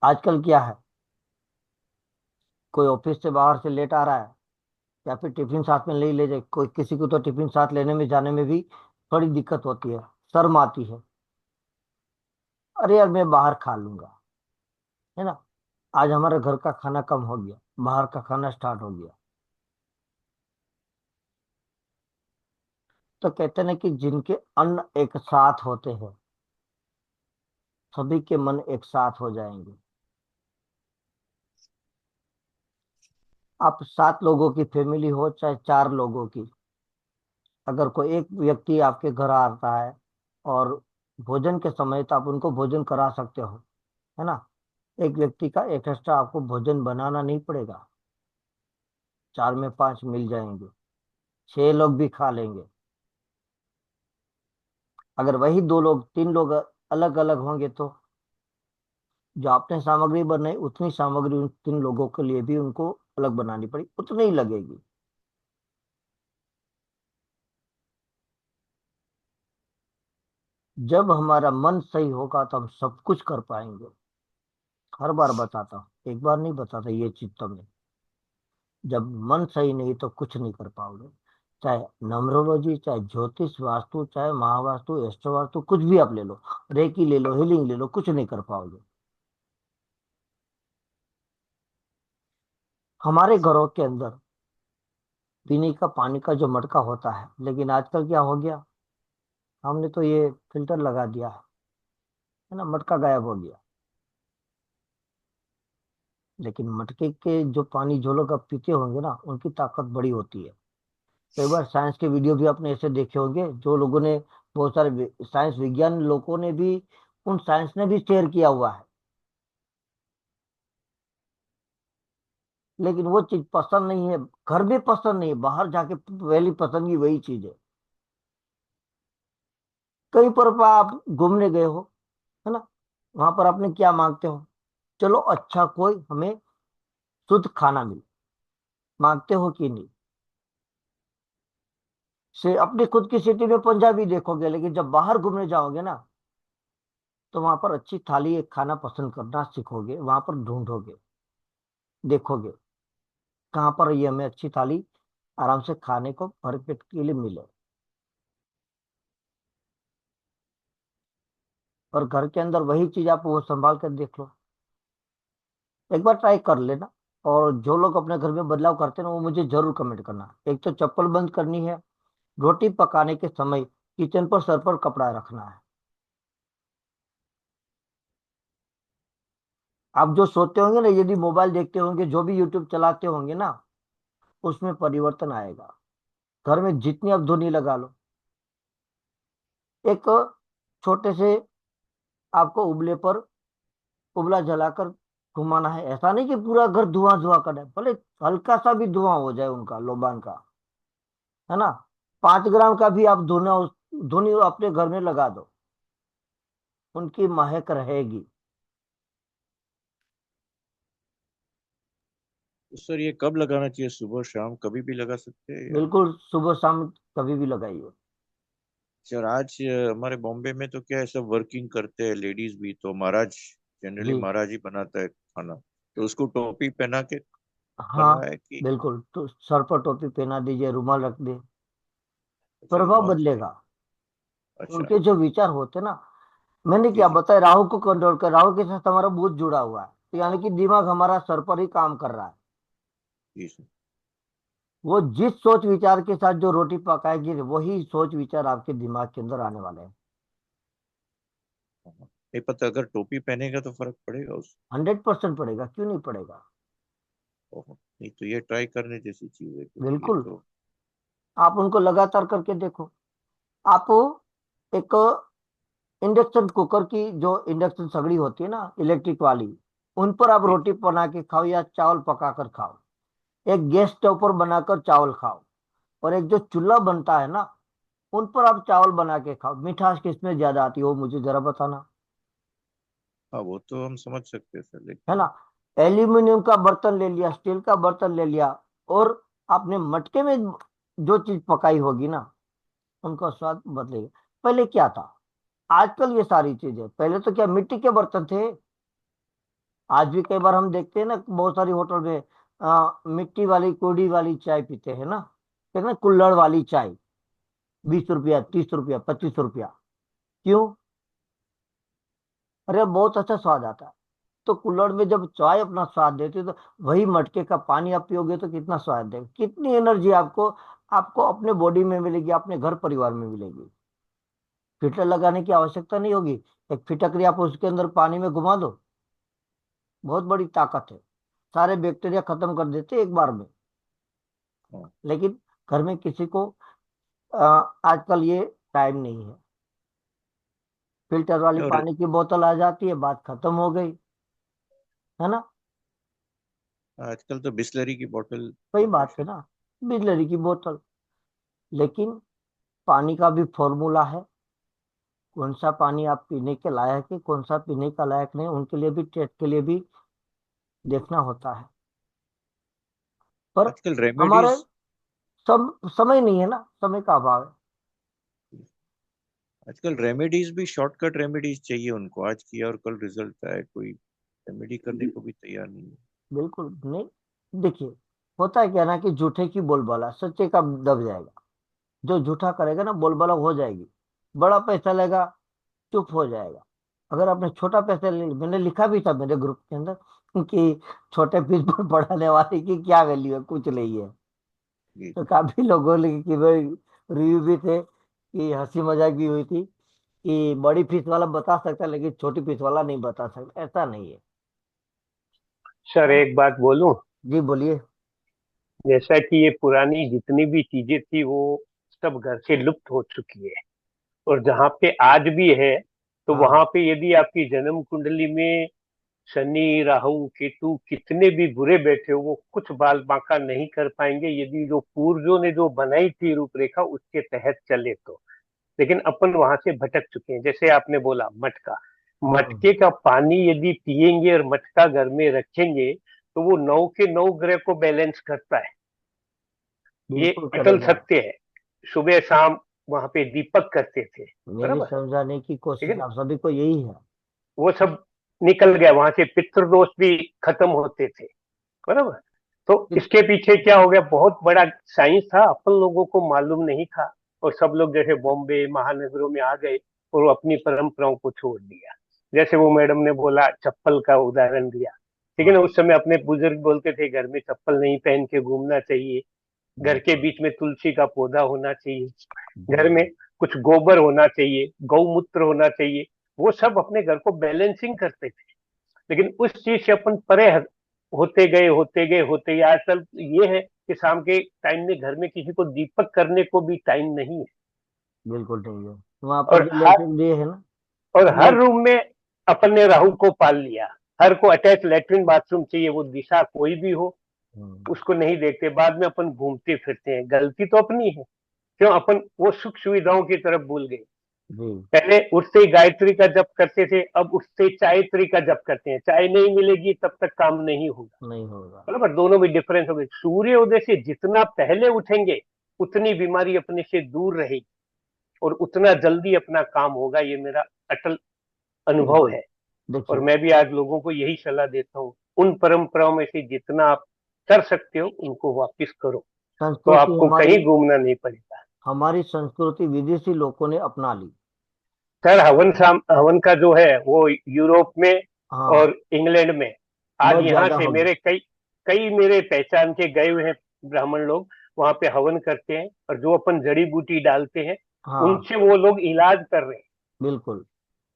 Speaker 1: आजकल क्या है, कोई ऑफिस से बाहर से लेट आ रहा है, या फिर टिफिन साथ में नहीं ले जाए, कोई किसी को तो टिफिन साथ लेने में जाने में भी थोड़ी दिक्कत होती है, शर्म आती है। अरे यार मैं बाहर खा लूंगा, है ना। आज हमारे घर का खाना कम हो गया, बाहर का खाना स्टार्ट हो गया। तो कहते हैं ना कि जिनके अन्न एक साथ होते हैं, सभी के मन एक साथ हो जाएंगे। आप 7 लोगों की फैमिली हो चाहे 4 लोगों की, अगर कोई एक व्यक्ति आपके घर आता है और भोजन के समय, तो आप उनको भोजन करा सकते हो, है ना। एक व्यक्ति का एक एक्स्ट्रा आपको भोजन बनाना नहीं पड़ेगा, 4 में 5 मिल जाएंगे, 6 लोग भी खा लेंगे। अगर वही 2 लोग 3 लोग अलग अलग होंगे, तो जो आपने सामग्री बनाई उतनी सामग्री उन 3 लोगों के लिए भी उनको अलग बनानी पड़ी, उतनी ही लगेगी। जब हमारा मन सही होगा तो हम सब कुछ कर पाएंगे। हर बार बताता हूँ, एक बार नहीं बताता ये चीज तुमने। जब मन सही नहीं तो कुछ नहीं कर पाओगे। चाहे नम्रोलॉजी, चाहे ज्योतिष वास्तु, चाहे महावास्तु, एस्ट्रो वास्तु, कुछ भी आप ले लो, रेकी ले लो, हीलिंग ले लो, कुछ नहीं कर पाओगे। हमारे घरों के अंदर पीने का पानी का जो मटका होता है, लेकिन आजकल क्या हो गया, हमने तो ये फिल्टर लगा दिया है ना, मटका गायब हो गया। लेकिन मटके के जो पानी जो लोग अब पीते होंगे ना, उनकी ताकत बड़ी होती है। कई बार साइंस के वीडियो भी आपने ऐसे देखे होंगे, जो लोगों ने, बहुत सारे साइंस विज्ञान लोगों ने भी, उन साइंस ने भी शेयर किया हुआ है। लेकिन वो चीज पसंद नहीं है, घर में पसंद नहीं है, बाहर जाके पहली पसंद की वही चीज है। कहीं पर आप घूमने गए हो, है ना, वहां पर आपने क्या मांगते हो, चलो अच्छा कोई हमें शुद्ध खाना मिले, मांगते हो कि नहीं। से अपनी खुद की सिटी में पंजाबी देखोगे, लेकिन जब बाहर घूमने जाओगे ना, तो वहां पर अच्छी थाली एक खाना पसंद करना सीखोगे, वहां पर ढूंढोगे, देखोगे कहाँ पर ये हमें अच्छी थाली आराम से खाने को भर पेट के लिए मिले। और घर के अंदर वही चीज आप वो संभाल कर देख लो, एक बार ट्राई कर लेना। और जो लोग अपने घर में बदलाव करते हैं ना, वो मुझे जरूर कमेंट करना। एक तो चप्पल बंद करनी है, रोटी पकाने के समय किचन पर सर पर कपड़ा रखना है। आप जो सोते होंगे ना, यदि मोबाइल देखते होंगे, जो भी यूट्यूब चलाते होंगे ना, उसमें परिवर्तन आएगा। घर में जितनी आप धुनी लगा लो, एक छोटे से आपको उबले पर उबला जलाकर घुमाना है। ऐसा नहीं कि पूरा घर धुआं धुआं करे, भले हल्का सा भी धुआं हो जाए उनका, लोबान का, है ना। 5 ग्राम का भी आप धुना धुनी अपने घर में लगा दो, उनकी महक रहेगी।
Speaker 10: तो सर ये कब लगाना चाहिए, सुबह शाम कभी भी लगा सकते हैं या?
Speaker 1: बिल्कुल सुबह शाम कभी भी लगाइए।
Speaker 10: सर आज हमारे बॉम्बे में तो क्या है, सब वर्किंग करते हैं लेडीज भी, तो महाराज जनरली
Speaker 1: जी
Speaker 10: महाराज ही बनाता है खाना, तो उसको टोपी पहना के
Speaker 1: हाँ,
Speaker 10: करना है कि?
Speaker 1: बिल्कुल, तो सर पर टोपी पहना दीजिए, रुमाल रख दे,
Speaker 10: अच्छा
Speaker 1: प्रभाव
Speaker 10: रुमाल से?
Speaker 1: बदलेगा।
Speaker 10: अच्छा।
Speaker 1: उनके जो विचार होते ना, मैंने
Speaker 10: जी
Speaker 1: क्या
Speaker 10: जी।
Speaker 1: बताया, राहु को कंट्रोल कर, राहु के साथ हमारा बुध जुड़ा हुआ है, तो यानी कि दिमाग हमारा सर पर ही काम कर रहा है।
Speaker 10: जी सर।
Speaker 1: वो जिस सोच विचार के साथ जो रोटी पकाएगी वही सोच विचार आपके दिमाग के अंदर आने वाले हैं।
Speaker 10: नहीं पता, अगर टोपी पहनेगा तो फर्क पड़ेगा उस
Speaker 1: 100% पड़ेगा, क्यों नहीं पड़ेगा।
Speaker 10: ओहो, नहीं तो ये ट्राई करने जैसी चीज है, क्योंकि ये
Speaker 1: बिल्कुल,
Speaker 10: तो
Speaker 1: आप उनको लगातार करके देखो। आप एक इंडक्शन कुकर की जो इंडक्शन सगड़ी होती है ना इलेक्ट्रिक वाली, उन पर आप
Speaker 10: जी
Speaker 1: रोटी बना के खाओ या चावल पका कर खाओ। एक गैस स्टोव पर बनाकर चावल खाओ, और एक जो चूल्हा बनता है ना, उन पर आप चावल बना के खाओ। मिठास किसमें ज्यादा आती है वो मुझे जरा बताना।
Speaker 10: हाँ, वो तो हम समझ सकते हैं सर,
Speaker 1: है ना।
Speaker 10: लेकिन
Speaker 1: एल्यूमिनियम का बर्तन ले लिया, स्टील का बर्तन ले लिया, और आपने मटके में जो चीज पकाई होगी ना, उनका स्वाद बदलेगा। पहले क्या था, आजकल ये सारी चीजें, पहले तो क्या मिट्टी के बर्तन थे। आज भी कई बार हम देखते हैं ना बहुत सारी होटल में मिट्टी वाली कोड़ी वाली चाय पीते हैं ना, कहते हैं ना कुल्हड़ वाली चाय, 20 रुपया, 30 रुपया, 25 रुपया। क्यों? अरे बहुत अच्छा स्वाद आता है। तो कुल्हड़ में जब चाय अपना स्वाद देती है, तो वही मटके का पानी आप पियोगे तो कितना स्वाद देगा, कितनी एनर्जी आपको आपको अपने बॉडी में मिलेगी, अपने घर परिवार में मिलेगी। फिल्टर लगाने की आवश्यकता नहीं होगी। एक फिटकरी आप उसके अंदर पानी में घुमा दो, बहुत बड़ी ताकत है, सारे बैक्टीरिया खत्म कर देते एक बार में।
Speaker 10: हाँ,
Speaker 1: लेकिन घर में किसी को आजकल ये टाइम नहीं है। फिल्टर वाली
Speaker 10: और
Speaker 1: पानी की बोतल आ जाती है, बात खत्म हो गई। है ना।
Speaker 10: आजकल तो बिस्लरी की बोतल
Speaker 1: वही
Speaker 10: का
Speaker 1: बात है
Speaker 10: फैशन।
Speaker 1: ना, बिजलरी की बोतल। लेकिन पानी का भी फॉर्मूला है, कौन सा पानी आप पीने के लायक है, कौन सा पीने का लायक नहीं, उनके लिए भी, टेस्ट के लिए भी देखना होता है। पर
Speaker 10: आजकल
Speaker 1: हमारे
Speaker 10: रेमेडीज
Speaker 1: समय नहीं है ना, समय का अभाव है।
Speaker 10: आजकल रेमेडीज भी शॉर्टकट रेमेडीज चाहिए उनको, आज किया और कल रिजल्ट आए, कोई रेमेडी करने को भी तैयार नहीं है।
Speaker 1: बिल्कुल नहीं। देखिए, होता है क्या ना कि झूठे की बोलबाला सच्चे का दब जाएगा। जो झूठा करेगा ना बोलबाला हो जाएगी। बड़ा पैसा लेगा, चुप हो जाएगा। अगर आपने छोटा पैसा ले, मैंने लिखा भी था मेरे ग्रुप के अंदर कि छोटे फीस पर पढ़ाने वाले की क्या वैल्यू है, कुछ नहीं है।
Speaker 10: जी
Speaker 1: तो काफी लोगों ने कि भाई रिव्यू भी थे, कि हंसी मजाक भी हुई थी कि बड़ी फीस वाला बता सकता है लेकिन छोटी फीस वाला नहीं बता सकता। ऐसा नहीं है।
Speaker 12: सर
Speaker 1: है ना।
Speaker 12: एक बात बोलूं।
Speaker 1: जी बोलिए।
Speaker 12: जैसा कि ये पुरानी जितनी भी चीजें थी वो सब घर से लुप्त हो चुकी है, और जहाँ पे आज भी है, तो
Speaker 1: हाँ।
Speaker 12: वहां पे यदि आपकी जन्म कुंडली में शनि राहु केतु कितने भी बुरे बैठे हो, वो कुछ बाल बांका नहीं कर पाएंगे यदि जो पूर्वजों ने जो बनाई थी रूपरेखा उसके तहत चले तो। लेकिन अपन वहां से भटक चुके हैं। जैसे आपने बोला मटका,
Speaker 1: हम्म।
Speaker 12: मटके का पानी यदि पिएंगे और मटका घर में रखेंगे तो वो 9 के 9 ग्रह को बैलेंस करता है। ये
Speaker 1: बिल्कुल
Speaker 12: अटल
Speaker 1: करेगा।
Speaker 12: सत्य है। सुबह शाम वहां पे दीपक करते थे,
Speaker 1: मेरी
Speaker 12: बराबर,
Speaker 1: समझाने की
Speaker 12: ठीक है
Speaker 1: कोशिश
Speaker 12: ना।
Speaker 1: आप सभी को यही है।
Speaker 12: वो सब निकल गया, वहां से पितृदोष भी खत्म होते थे, बराबर। तो
Speaker 1: कि-
Speaker 12: इसके पीछे क्या हो गया, बहुत बड़ा साइंस था, अपन लोगों को मालूम नहीं था। और सब लोग जैसे बॉम्बे महानगरों में आ गए और वो अपनी परंपराओं को छोड़ दिया। जैसे वो मैडम ने बोला, चप्पल का उदाहरण दिया, ठीक है ना।
Speaker 1: हाँ।
Speaker 12: उस समय अपने बुजुर्ग बोलते थे घर में चप्पल नहीं पहन के घूमना चाहिए, घर के
Speaker 1: बिल्कुल।
Speaker 12: बीच में तुलसी का पौधा होना चाहिए, घर में
Speaker 1: जी।
Speaker 12: कुछ गोबर होना चाहिए, गौमूत्र होना चाहिए। वो सब अपने घर को बैलेंसिंग करते थे। लेकिन उस चीज से अपन परे होते गए होते गए होते गए, आजकल ये है कि शाम के टाइम में घर में किसी को दीपक करने को भी टाइम नहीं है।
Speaker 1: बिल्कुल नहीं है। वहां पर
Speaker 12: और
Speaker 1: जो
Speaker 12: हर
Speaker 1: लेटरिन दिए है ना,
Speaker 12: और हर
Speaker 1: वो
Speaker 12: रूम में अपन ने राहु को पाल लिया। हर को अटैच लेटरिन बाथरूम चाहिए, वो दिशा कोई भी हो
Speaker 1: हम्म।
Speaker 12: उसको नहीं देखते। बाद में अपन घूमते फिरते हैं, गलती तो अपनी है। क्यों अपन वो सुख सुविधाओं की तरफ भूल गए।
Speaker 1: जी।
Speaker 12: पहले उठते ही गायत्री का जप करते थे, अब उठते ही चायत्री का जप करते हैं। चाय नहीं मिलेगी तब तक काम नहीं होगा,
Speaker 1: नहीं होगा।
Speaker 12: बराबर। दोनों में डिफरेंस हो गई। सूर्य उदय से जितना पहले उठेंगे उतनी बीमारी अपने से दूर रहेगी और उतना जल्दी अपना काम होगा। ये मेरा अटल अनुभव
Speaker 1: बिल्कुल।
Speaker 12: है। और
Speaker 1: देखिए,
Speaker 12: मैं भी आज लोगों को यही सलाह देता हूँ, उन परंपराओं में से जितना आप कर सकते हो उनको वापिस करो, तो
Speaker 1: संस्कृति
Speaker 12: आपको
Speaker 1: हमारी
Speaker 12: कहीं घूमना नहीं पड़ेगा।
Speaker 1: हमारी संस्कृति विदेशी लोगों ने अपना ली।
Speaker 12: सर हवन का जो है वो यूरोप में
Speaker 1: हाँ।
Speaker 12: और इंग्लैंड में, आज
Speaker 1: बहुत
Speaker 12: यहाँ
Speaker 1: ज्यादा
Speaker 12: से
Speaker 1: हो गया।
Speaker 12: मेरे कई कई मेरे पहचान के गए हुए हैं ब्राह्मण लोग, वहां पे हवन करते हैं, और जो अपन जड़ी बूटी डालते हैं
Speaker 1: हाँ
Speaker 12: उनसे वो लोग इलाज कर रहे हैं।
Speaker 1: बिल्कुल।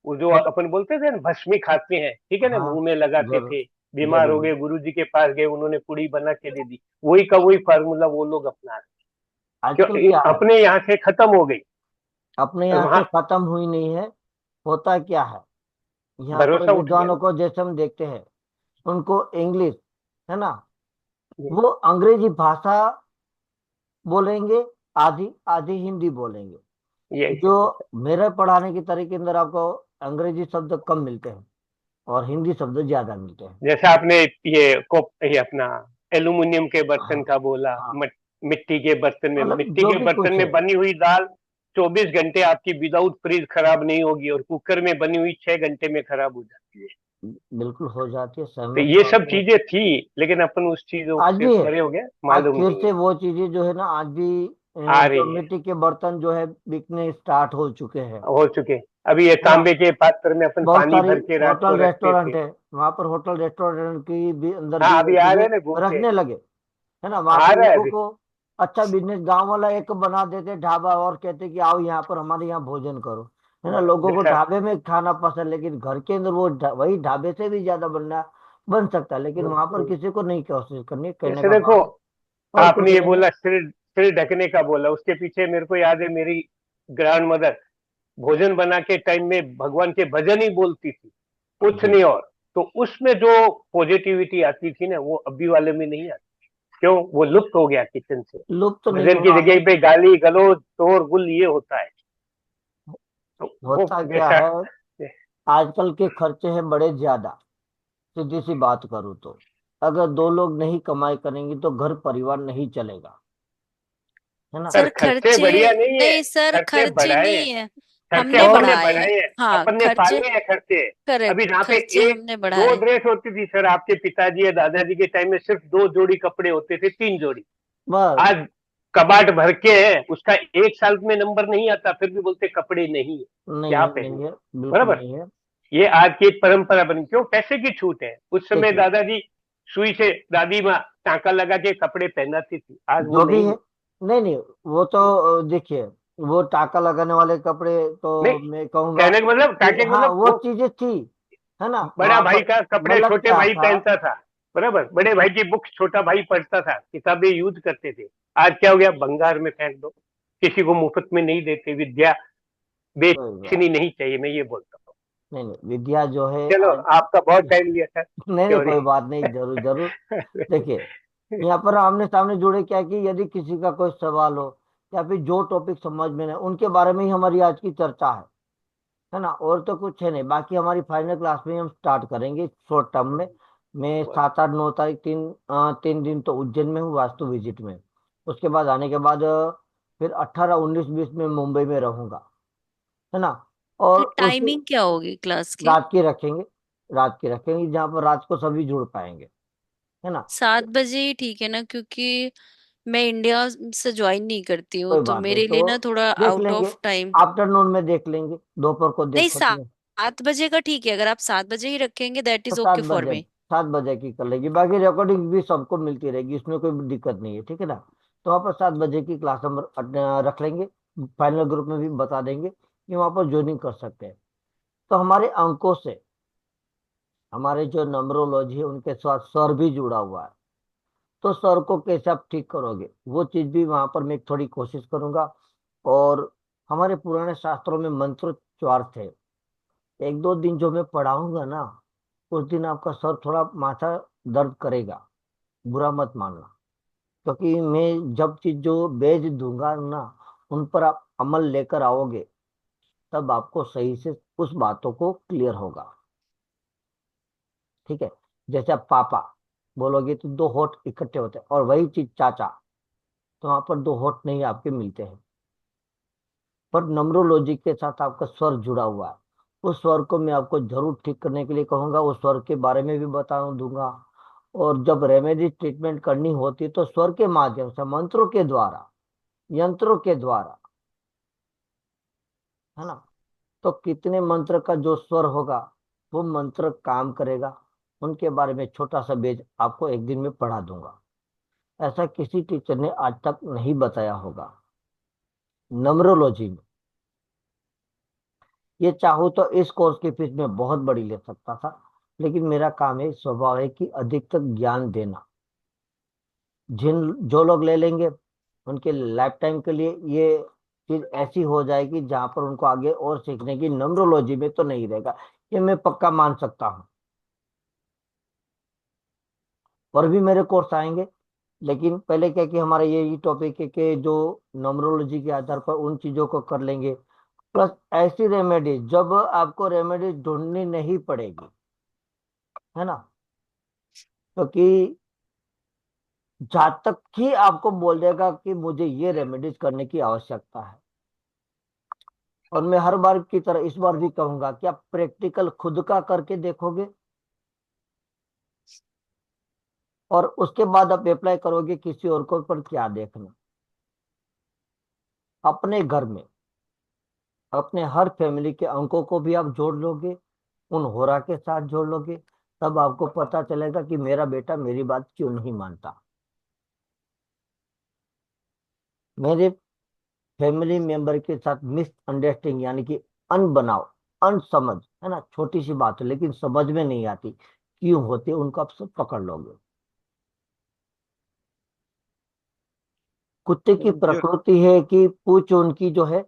Speaker 12: वो जो
Speaker 1: तो
Speaker 12: अपन बोलते थे ना, भस्मी खाते हैं, ठीक है ना,
Speaker 1: हाँ
Speaker 12: मुंह में लगाते
Speaker 1: जरूर
Speaker 12: थे, बीमार हो
Speaker 1: जरूर।
Speaker 12: गए, गुरु जी के पास गए, उन्होंने पुड़ी बना के दे दी, वही का वही फार्मूला वो लोग अपना रहे हैं।
Speaker 1: आजकल
Speaker 12: क्यों
Speaker 1: क्या है,
Speaker 12: अपने यहाँ से खत्म हो गई,
Speaker 1: अपने
Speaker 12: और
Speaker 1: यहाँ
Speaker 12: वहां
Speaker 1: से खत्म हुई नहीं है। होता क्या है, यहाँ पर
Speaker 12: भरोसा उठ गया
Speaker 1: विद्वानों
Speaker 12: ना।
Speaker 1: को जैसे हम देखते हैं, उनको इंग्लिश, है ना,
Speaker 12: ये
Speaker 1: वो अंग्रेजी भाषा बोलेंगे, आधी आधी हिंदी बोलेंगे।
Speaker 12: ये ऐसे
Speaker 1: जो
Speaker 12: होता
Speaker 1: मेरे पढ़ाने के तरीके के अंदर आपको अंग्रेजी शब्द कम मिलते हैं और हिंदी शब्द ज्यादा मिलते हैं।
Speaker 12: है। जैसे आपने ये अपना एल्यूमिनियम के बर्तन
Speaker 1: हाँ
Speaker 12: का बोला,
Speaker 1: हाँ,
Speaker 12: मिट्टी के बर्तन में,
Speaker 1: मतलब
Speaker 12: मिट्टी
Speaker 1: जो
Speaker 12: के
Speaker 1: भी
Speaker 12: बर्तन
Speaker 1: कुछ है,
Speaker 12: में बनी हुई दाल 24 घंटे आपकी विदाउट फ्रीज खराब नहीं होगी, और कुकर में बनी हुई 6 घंटे में खराब हो जाती है।
Speaker 1: बिल्कुल हो जाती है,
Speaker 12: तो
Speaker 1: सहमत
Speaker 12: ये
Speaker 1: हूँ
Speaker 12: सब
Speaker 1: आपसे।
Speaker 12: चीजें थी, लेकिन अपन उस चीजों
Speaker 1: आज
Speaker 12: से
Speaker 1: भी है,
Speaker 12: परे हो गया,
Speaker 1: आज
Speaker 12: मालूम
Speaker 1: फिर
Speaker 12: नहीं है।
Speaker 1: से वो चीजें जो है ना, आज भी
Speaker 12: आ
Speaker 1: जो
Speaker 12: रही है,
Speaker 1: मिट्टी के बर्तन जो है बिकने स्टार्ट हो चुके हैं,
Speaker 12: हो चुके। अभी ये
Speaker 1: है ना।
Speaker 12: तांबे के पात्र में अपन
Speaker 1: बहुत
Speaker 12: पानी
Speaker 1: सारी
Speaker 12: भर के रात को
Speaker 1: होटल
Speaker 12: रखते
Speaker 1: रेस्टोरेंट
Speaker 12: थे।
Speaker 1: है, वहां पर होटल रेस्टोरेंट की भी अंदर भी
Speaker 12: हाँ,
Speaker 1: वो
Speaker 12: अभी आ रहे
Speaker 1: चीजें
Speaker 12: हैं ना घूम के,
Speaker 1: रखने लगे, है ना। वहां
Speaker 12: आ
Speaker 1: पर
Speaker 12: रहा है
Speaker 1: लोगों
Speaker 12: अभी।
Speaker 1: को अच्छा बिजनेस, गांव वाला एक बना देते ढाबा और कहते कि आओ यहाँ पर हमारे यहाँ भोजन करो, है ना। लोगों को
Speaker 12: जैसा
Speaker 1: ढाबे में खाना पसंद, लेकिन घर के अंदर वो वही ढाबे से भी ज्यादा बनना बन सकता है, लेकिन वहां पर किसी को नहीं कोशिश करनी, कहने
Speaker 12: जैसे
Speaker 1: का
Speaker 12: देखो,
Speaker 1: भाव है। और कुछ
Speaker 12: आपने ये
Speaker 1: नहीं है।
Speaker 12: बोला सिर सिर ढकने का बोला, उसके पीछे मेरे को याद है, मेरी ग्रैंड मदर भोजन बना के टाइम में भगवान के भजन ही बोलती थी, कुछ
Speaker 1: जी,
Speaker 12: नहीं और। तो उसमें जो पॉजिटिविटी आती थी ना, वो अभी वाले में नहीं आती। क्यों? वो लुप्त हो गया किचन से।
Speaker 1: लुप्त तो नहीं
Speaker 12: भजन की
Speaker 1: हुआ है।
Speaker 12: जगह पे गाली गलौज शोर गुल ये होता है। तो वो
Speaker 1: होता क्या
Speaker 12: वैसा,
Speaker 1: है, आजकल के खर्चे हैं बड़े ज्यादा। सीधी सी बात करूँ तो अगर दो लोग नहीं कमाई करेंगे तो घर परिवार नहीं चलेगा, है ना।
Speaker 12: सर
Speaker 4: सर
Speaker 12: खर्चे
Speaker 4: खर्चे,
Speaker 12: बढ़िया नहीं है,
Speaker 4: नहीं सर
Speaker 12: खर्चे
Speaker 4: खर्चे
Speaker 12: बढ़ाए हैं।
Speaker 4: नहीं है,
Speaker 12: खर्चे
Speaker 4: हमने
Speaker 12: अपन ने
Speaker 4: बढ़ाए हैं।
Speaker 12: बढ़ाए हैं,
Speaker 4: हाँ
Speaker 12: अपन ने
Speaker 4: खर्चे,
Speaker 12: पाले हैं खर्चे। अभी
Speaker 4: करेक्ट,
Speaker 12: जहाँ पे
Speaker 4: खर्चे
Speaker 12: एक
Speaker 4: हमने
Speaker 12: दो
Speaker 4: बढ़ाए।
Speaker 12: ड्रेस होती थी सर, आपके पिताजी या दादाजी के टाइम में सिर्फ 2 जोड़ी कपड़े होते थे, 3 जोड़ी।
Speaker 1: बस।
Speaker 12: आज कबाट भर के है, उसका 1 साल में नंबर नहीं आता, फिर भी बोलते कपड़े नहीं है,
Speaker 1: नहीं
Speaker 12: क्या
Speaker 1: है,
Speaker 12: पहने?
Speaker 1: नहीं है, बिल्कुल
Speaker 12: बराबर।
Speaker 1: नहीं है।
Speaker 12: ये आज की एक परंपरा बनी, क्यों? पैसे की छूट है। उस समय
Speaker 1: देखिए,
Speaker 12: दादाजी सुई से, दादी माँ टांका लगा के कपड़े पहनाती थी, आज वो
Speaker 1: जो भी
Speaker 12: नहीं
Speaker 1: है,
Speaker 12: है।
Speaker 1: नहीं नहीं, वो तो देखिए, वो टाका लगाने वाले कपड़े
Speaker 12: नहीं,
Speaker 1: तो मैं कहूंगा
Speaker 12: कहने का मतलब,
Speaker 1: कि
Speaker 12: टाके का
Speaker 1: हाँ
Speaker 12: मतलब
Speaker 1: वो
Speaker 12: वो
Speaker 1: चीजें थी, है ना।
Speaker 12: बड़ा
Speaker 1: वहां
Speaker 12: भाई
Speaker 1: पर
Speaker 12: का कपड़े
Speaker 1: मतलब
Speaker 12: छोटे
Speaker 1: क्या
Speaker 12: भाई
Speaker 1: था,
Speaker 12: पहनता था, बराबर। बड़े भाई की बुक्स छोटा भाई पढ़ता था, किताबें यूज करते थे। आज क्या हो गया? भंगार में फेंक दो, किसी को मुफ्त में नहीं देते, विद्या
Speaker 1: कोई बात
Speaker 12: बेचनी नहीं चाहिए, मैं ये बोलता हूँ।
Speaker 1: नहीं, नहीं विद्या जो है
Speaker 12: चलो,
Speaker 1: आज
Speaker 12: आपका बहुत टाइम लिया सर,
Speaker 1: नहीं नहीं,
Speaker 12: सॉरी।
Speaker 1: कोई बात नहीं, जरूर जरूर। देखिए, यहाँ पर आमने सामने जुड़े क्या कि यदि किसी का कोई सवाल हो या फिर जो टॉपिक समझ में नहीं, उनके बारे में ही हमारी आज की चर्चा है ना। और तो कुछ है नहीं, बाकी हमारी फाइनल क्लास में हम स्टार्ट करेंगे शॉर्ट टर्म में। मैं 7 8 9 तारीख 3 दिन तो उज्जैन में हूँ वास्तु विजिट में। उसके बाद आने के बाद फिर 18 19 20 में मुंबई में रहूंगा, है ना। और
Speaker 4: तो
Speaker 1: उस
Speaker 4: टाइमिंग क्या होगी क्लास की?
Speaker 1: रात की रखेंगे, रात की रखेंगे जहाँ पर रात को सभी जुड़ पाएंगे, है ना।
Speaker 4: 7 बजे ही ठीक है ना, क्योंकि मैं इंडिया से ज्वाइन नहीं करती हूँ,
Speaker 1: कोई
Speaker 4: तो
Speaker 1: बात नहीं,
Speaker 4: मेरे
Speaker 1: तो
Speaker 4: लिए ना थोड़ा
Speaker 1: देख
Speaker 4: आउट
Speaker 1: लेंगे,
Speaker 4: ऑफ टाइम।
Speaker 1: आफ्टरनून में देख लेंगे, दोपहर को
Speaker 4: नहीं,
Speaker 1: देख सकते हैं।
Speaker 4: 7 बजे का ठीक है, अगर आप 7 बजे ही रखेंगे दैट
Speaker 1: तो
Speaker 4: इज
Speaker 1: सात
Speaker 4: ओके फॉर
Speaker 1: बजे
Speaker 4: मी।
Speaker 1: 7 बजे की कर लेगी, बाकी रिकॉर्डिंग भी सबको मिलती रहेगी, इसमें कोई दिक्कत नहीं है, ठीक है ना। तो वहाँ पर 7 बजे की क्लास हम रख लेंगे। फाइनल ग्रुप में भी बता देंगे कि वहाँ पर ज्वाइनिंग कर सकते हैं। तो हमारे अंकों से हमारे जो नंबरोलॉजी है उनके साथ सर भी जुड़ा हुआ है, तो सर को कैसे आप ठीक करोगे वो चीज भी वहां पर मैं थोड़ी कोशिश करूंगा। और हमारे पुराने शास्त्रों में मंत्रोच्चार थे, 1 2 दिन जो मैं पढ़ाऊंगा ना, उस दिन आपका सर थोड़ा माथा दर्द करेगा, बुरा मत मानना। क्योंकि मैं जब चीज जो बेच दूंगा ना, उन पर आप अमल लेकर आओगे, तब आपको सही से उस बातों को क्लियर होगा, ठीक है। जैसे आप पापा बोलोगे तो 2 होठ इकट्ठे होते हैं, और वही चीज चाचा, तो वहां पर 2 होठ नहीं आपके मिलते हैं। पर नम्रोलॉजी के साथ आपका स्वर जुड़ा हुआ है, उस स्वर को मैं आपको जरूर ठीक करने के लिए कहूंगा, उस स्वर के बारे में भी बता दूंगा। और जब रेमेडी ट्रीटमेंट करनी होती है तो स्वर के माध्यम से, मंत्रों के द्वारा, यंत्रों के द्वारा, है ना। तो कितने मंत्र का जो स्वर होगा वो मंत्र काम करेगा, उनके बारे में छोटा सा बेज आपको एक दिन में पढ़ा दूंगा। ऐसा किसी टीचर ने आज तक नहीं बताया होगा नमरोलॉजी में। ये चाहूँ तो इस कोर्स की फीस में बहुत बड़ी ले सकता था, लेकिन मेरा काम है, स्वभाव है कि अधिकतम ज्ञान देना। जिन जो लोग ले लेंगे उनके लाइफ टाइम के लिए ये चीज ऐसी हो जाएगी जहां पर उनको आगे और सीखने की, न्यूमरोलॉजी में तो नहीं रहेगा, ये मैं पक्का मान सकता हूँ। और भी मेरे कोर्स आएंगे, लेकिन पहले क्या कि हमारा ये टॉपिक है कि जो न्यूमरोलॉजी के आधार पर उन चीजों को कर लेंगे। प्लस ऐसी रेमेडीज जब आपको रेमेडीज ढूंढनी नहीं पड़ेगी, है ना, क्योंकि जातक ही आपको बोल देगा कि मुझे ये रेमेडीज करने की आवश्यकता है। और मैं हर बार की तरह इस बार भी कहूंगा कि आप प्रैक्टिकल खुद का करके देखोगे और उसके बाद आप अप्लाई करोगे किसी और को, पर क्या देखना, अपने घर में अपने हर फैमिली के अंकों को भी आप जोड़ लोगे, उन होरा के साथ जोड़ लोगे, तब आपको पता चलेगा कि मेरा बेटा मेरी बात क्यों नहीं मानता। मेरे फैमिली मेंबर के साथ मिसअंडरस्टैंडिंग यानी कि अनबनाव, अनसमझ, है ना, छोटी सी बात है लेकिन समझ में नहीं आती क्यों होती है, उनको आप सब पकड़ लोगे। कुत्ते की
Speaker 10: तो जो
Speaker 1: प्रकृति है कि पूंछ उनकी जो है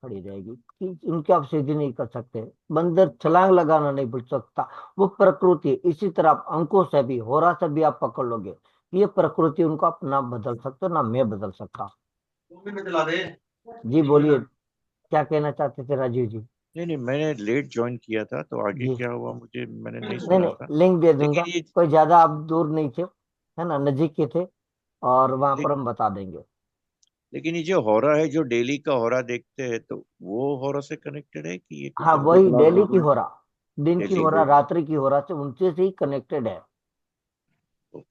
Speaker 1: खड़ी रहेगी, कि उनके आप सीधी नहीं कर सकते। बंदर छलांग लगाना नहीं भूल सकता, वो प्रकृति है। इसी तरह आप अंकों से भी, होरा से भी आप पकड़ लोगे, ये प्रकृति उनको आप ना बदल सकते हो, ना मैं बदल सकता।
Speaker 3: 2 मिनट चला दे।
Speaker 1: जी बोलिए, क्या कहना चाहते थे राजीव जी?
Speaker 10: नहीं नहीं, मैंने लेट ज्वाइन किया था तो आगे
Speaker 1: जी
Speaker 10: क्या हुआ मुझे मैंने नहीं
Speaker 1: नहीं
Speaker 10: सुना था।
Speaker 1: नहीं, लिंक दे दूंगा,
Speaker 10: लेकिन ये
Speaker 1: कोई ज्यादा आप दूर नहीं थे, है ना, नजीक के थे, और वहां
Speaker 10: ले,
Speaker 1: पर हम बता देंगे।
Speaker 10: लेकिन ये जो हौरा है, जो डेली का हौरा देखते हैं, तो वो हौरा से कनेक्टेड है कि ये
Speaker 1: हाँ,
Speaker 10: कुछ अलग
Speaker 1: वही
Speaker 10: है?
Speaker 1: डेली की हो रहा, दिन की
Speaker 10: डेली
Speaker 1: हो रहा, रात्रि की हो रहा से उनसे से ही कनेक्टेड है।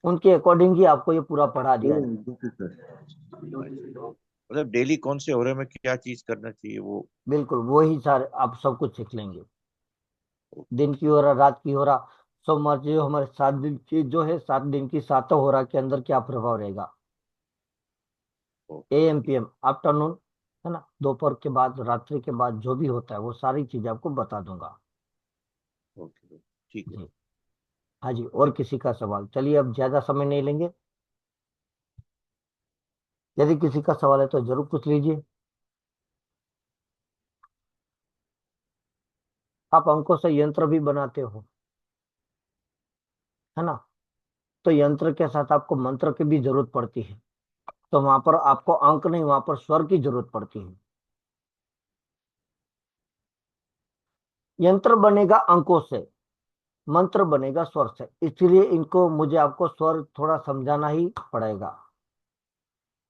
Speaker 1: उनके अकॉर्डिंग ही आपको ये पूरा पढ़ा दिया जाए।
Speaker 10: मतलब डेली कौन से हौरे में क्या चीज करना चाहिए वो?
Speaker 1: बिल्कुल वही सारे आप सब कुछ सीख लेंगे। दिन की हो रहा, रात की हो रहा, सोमवार जो हमारे 7 दिन की जो है, 7 दिन की सातों हो रहा के अंदर क्या प्रभाव रहेगा, AM PM आफ्टरनून, है ना, दोपहर के बाद, रात्रि के बाद जो भी होता है वो सारी चीजें आपको बता दूंगा।
Speaker 10: ओके, ठीक है।
Speaker 1: जी हाँ जी, और किसी का सवाल? चलिए अब ज्यादा समय नहीं लेंगे, यदि किसी का सवाल है तो जरूर पूछ लीजिए। आप अंकों से यंत्र भी बनाते हो, है ना, तो यंत्र के साथ आपको मंत्र की भी जरूरत पड़ती है, तो वहां पर आपको अंक नहीं, वहां पर स्वर की जरूरत पड़ती है। यंत्र बनेगा अंकों से, मंत्र बनेगा स्वर से, इसलिए इनको मुझे आपको स्वर थोड़ा समझाना ही पड़ेगा,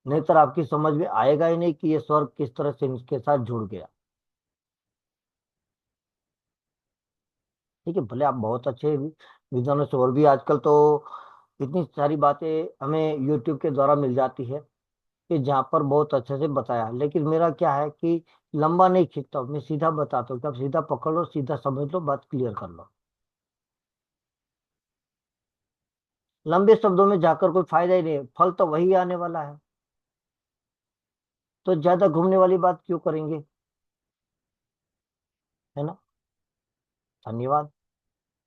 Speaker 1: नहीं तो आपकी समझ में आएगा ही नहीं कि ये स्वर किस तरह से इनके साथ जुड़ गया। ठीक है, भले आप बहुत अच्छे विद्वानों से, और भी आजकल तो इतनी सारी बातें हमें यूट्यूब के द्वारा मिल जाती है कि जहाँ पर बहुत अच्छे से बताया, लेकिन मेरा क्या है कि लंबा नहीं खींचता हूं, मैं सीधा बताता हूँ कि आप सीधा पकड़ लो, सीधा समझ लो, बात क्लियर कर लो। लंबे शब्दों में जाकर कोई फायदा ही नहीं है, फल तो वही आने वाला है, तो ज्यादा घूमने वाली बात क्यों करेंगे, है ना। धन्यवाद।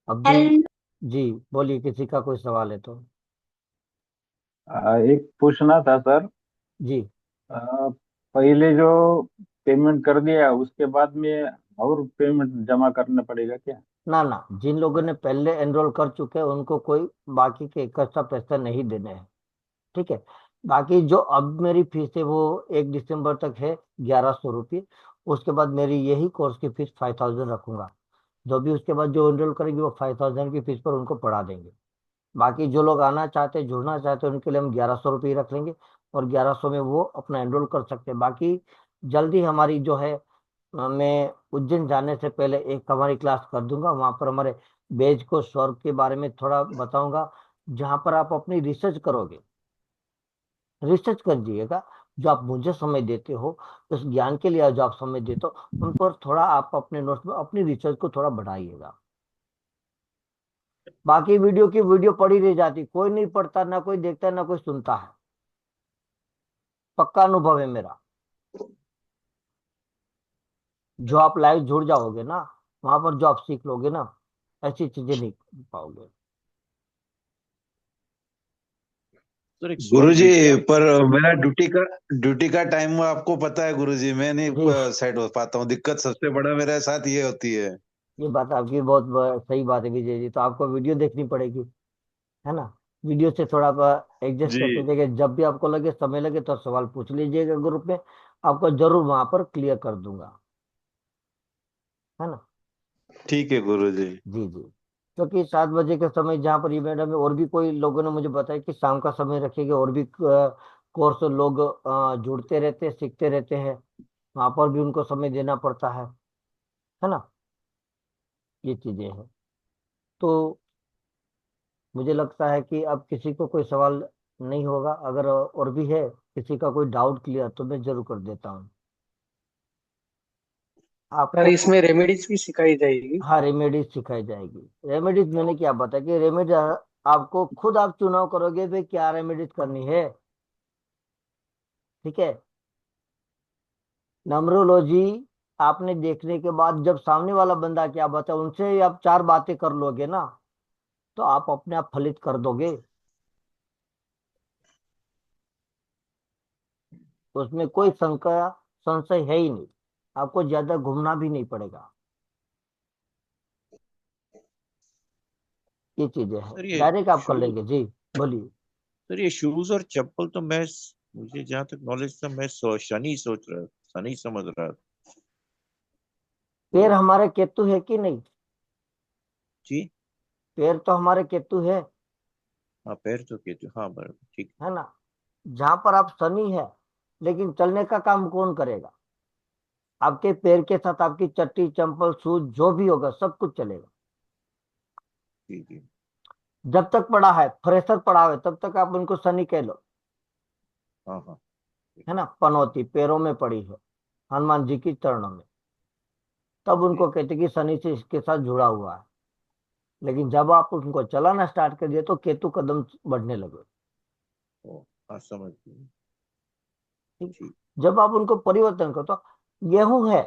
Speaker 1: अब भी
Speaker 11: हेलो।
Speaker 1: जी बोलिए, किसी का कोई सवाल है तो।
Speaker 5: एक पूछना था सर।
Speaker 1: जी
Speaker 5: अ, पहले जो पेमेंट कर दिया उसके बाद में और पेमेंट जमा करना पड़ेगा क्या?
Speaker 1: ना ना, जिन लोगों ने पहले एनरोल कर चुके हैं उनको कोई बाकी के एक्स्ट्रा पैसे नहीं देने हैं। ठीक है, बाकी जो अब मेरी फीस है वो 1 दिसंबर तक है, 1100 रुपये। उसके बाद मेरी यही कोर्स की फीस 5000 रखूंगा। जो भी उसके बाद जो एनरोल करेंगे वो 5000 की फीस पर उनको पढ़ा देंगे। बाकी जो लोग आना चाहते हैं, जुड़ना चाहते हैं, उनके लिए हम 1100 रुपये रख लेंगे, और 1100 में वो अपना एनरोल कर सकते हैं। बाकी जल्दी हमारी जो है, मैं उज्जैन जाने से पहले एक हमारी क्लास कर दूंगा, वहां पर हमारे बेज को स्वर के बारे में थोड़ा बताऊंगा, जहां पर आप अपनी रिसर्च करोगे। रिसर्च करिएगा, जो आप मुझे समय देते हो, उस ज्ञान के लिए जो आप समय देते हो, उन पर थोड़ा आप अपने नोट्स में अपनी रिसर्च को थोड़ा बढ़ाइएगा। बाकी वीडियो की वीडियो पड़ी रह जाती, कोई नहीं पढ़ता, ना कोई देखता, ना कोई सुनता है। पक्का अनुभव है मेरा। जो आप लाइव जुड़ जाओगे ना, वहां पर जो आप सीख लोगे ना, ऐसी चीजें नहीं कर पाओगे।
Speaker 10: सर एक सवाल
Speaker 13: गुरुजी,
Speaker 10: पूछता
Speaker 13: पर मेरा ड्यूटी का टाइम आपको पता है गुरुजी, मैं नहीं
Speaker 1: जी,
Speaker 13: सेट हो पाता हूँ। दिक्कत सबसे बड़ा मेरे साथ ये होती है।
Speaker 1: ये बात आपकी बहुत सही बात है विजय जी। तो आपको वीडियो देखनी पड़ेगी, है ना। वीडियो से थोड़ा एडजस्ट
Speaker 13: जी,
Speaker 1: करते जाइए, जब भी आपको लगे, समय लगे तो सवाल पूछ लीजिएगा ग्रुप में, आपको जरूर वहां पर क्लियर कर दूंगा, है ना।
Speaker 13: ठीक है गुरुजी।
Speaker 1: जी जी। क्योंकि 7 बजे के समय जहाँ पर ये मैडम है, और भी कोई लोगों ने मुझे बताया कि शाम का समय रखेंगे, और भी कोर्स लोग जुड़ते रहते हैं, सीखते रहते हैं, वहां पर भी उनको समय देना पड़ता है ना। ये चीजें हैं। तो मुझे लगता है कि अब किसी को कोई सवाल नहीं होगा। अगर और भी है किसी का कोई डाउट क्लियर, तो मैं जरूर कर देता हूँ
Speaker 8: सर
Speaker 1: आपको।
Speaker 8: इसमें रेमेडीज भी सिखाई जाएगी?
Speaker 1: हाँ, रेमेडीज सिखाई जाएगी। रेमेडीज मैंने क्या बताया कि रेमेडी आपको खुद आप चुनाव करोगे भाई क्या रेमेडीज करनी है। ठीक है। नम्रोलॉजी आपने देखने के बाद जब सामने वाला बंदा क्या बताए, उनसे ही आप 4 बातें कर लोगे ना, तो आप अपने आप फलित कर दोगे। उसमें कोई शंका संशय है ही नहीं। आपको ज्यादा घूमना भी नहीं पड़ेगा। ये चीजें हैं,
Speaker 10: सर ये
Speaker 1: डायरेक्ट आप कर
Speaker 10: शूज
Speaker 1: लेंगे जी। बोलिए।
Speaker 10: सर ये शूज और चप्पल तो मैं, मुझे जहाँ तक नॉलेज था मैं शनि सोच रहा, शनि समझ रहा।
Speaker 1: पैर
Speaker 10: तो
Speaker 1: हमारे केतु है कि नहीं?
Speaker 10: जी,
Speaker 1: पैर तो हमारे केतु है
Speaker 10: हाँ पैर तो कहते हाँ बराबर ठीक।
Speaker 1: है ना। जहां पर आप शनि है, लेकिन चलने का काम कौन करेगा? आपके पैर के साथ आपकी चट्टी, चंपल, शूज जो भी होगा सब कुछ चलेगा।
Speaker 10: जी जी।
Speaker 1: जब तक पड़ा है, फ्रेशर पड़ा है, तब तक आप उनको शनि कह लो,
Speaker 10: हाँ हाँ।
Speaker 1: है ना। पनौती पैरों में पड़ी है, हनुमान जी की चरणों में, तब
Speaker 10: जी।
Speaker 1: उनको कहते कि शनि से इसके साथ जुड़ा हुआ है। लेकिन जब आप उनको चलाना स्टार्ट कर दिए, तो केतु कदम बढ़ने लगे।
Speaker 10: ओ, हाँ समझ गए।
Speaker 1: ठीक।
Speaker 10: ठीक।
Speaker 1: जब आप उनको परिवर्तन करो, तो गेहूं है,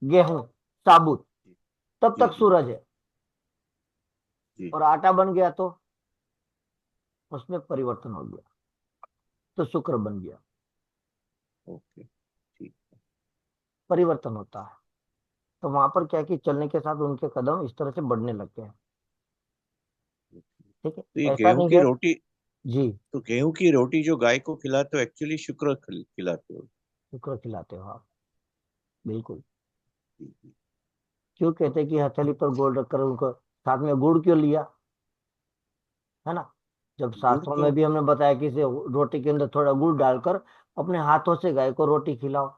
Speaker 1: गेहूं साबुत, तब
Speaker 10: जी
Speaker 1: तक
Speaker 10: जी
Speaker 1: सूरज है,
Speaker 10: जी।
Speaker 1: और आटा बन गया तो उसमें परिवर्तन हो गया, तो शुक्र बन गया।
Speaker 10: ओके ठीक।
Speaker 1: परिवर्तन होता है। तो वहां पर क्या है कि चलने के साथ उनके कदम इस तरह से बढ़ने लगते हैं। ठीक
Speaker 10: तो ये
Speaker 1: है, ऐसा
Speaker 10: गेहूं
Speaker 1: नहीं
Speaker 10: की
Speaker 1: है।
Speaker 10: रोटी,
Speaker 1: जी,
Speaker 10: तो गेहूं की रोटी जो गाय को खिलाते हो एक्चुअली शुक्र खिलाते हो?
Speaker 1: शुक्र खिलाते हो आप, बिल्कुल।
Speaker 10: जी जी।
Speaker 1: क्यों कहते हैं कि हथेली पर गोल रखकर उनको साथ में गुड़ क्यों लिया, है ना। जब
Speaker 10: गुड़
Speaker 1: शास्त्रों
Speaker 10: तो
Speaker 1: में भी हमने बताया कि इसे रोटी के अंदर थोड़ा गुड़ डालकर अपने हाथों से गाय को रोटी खिलाओ,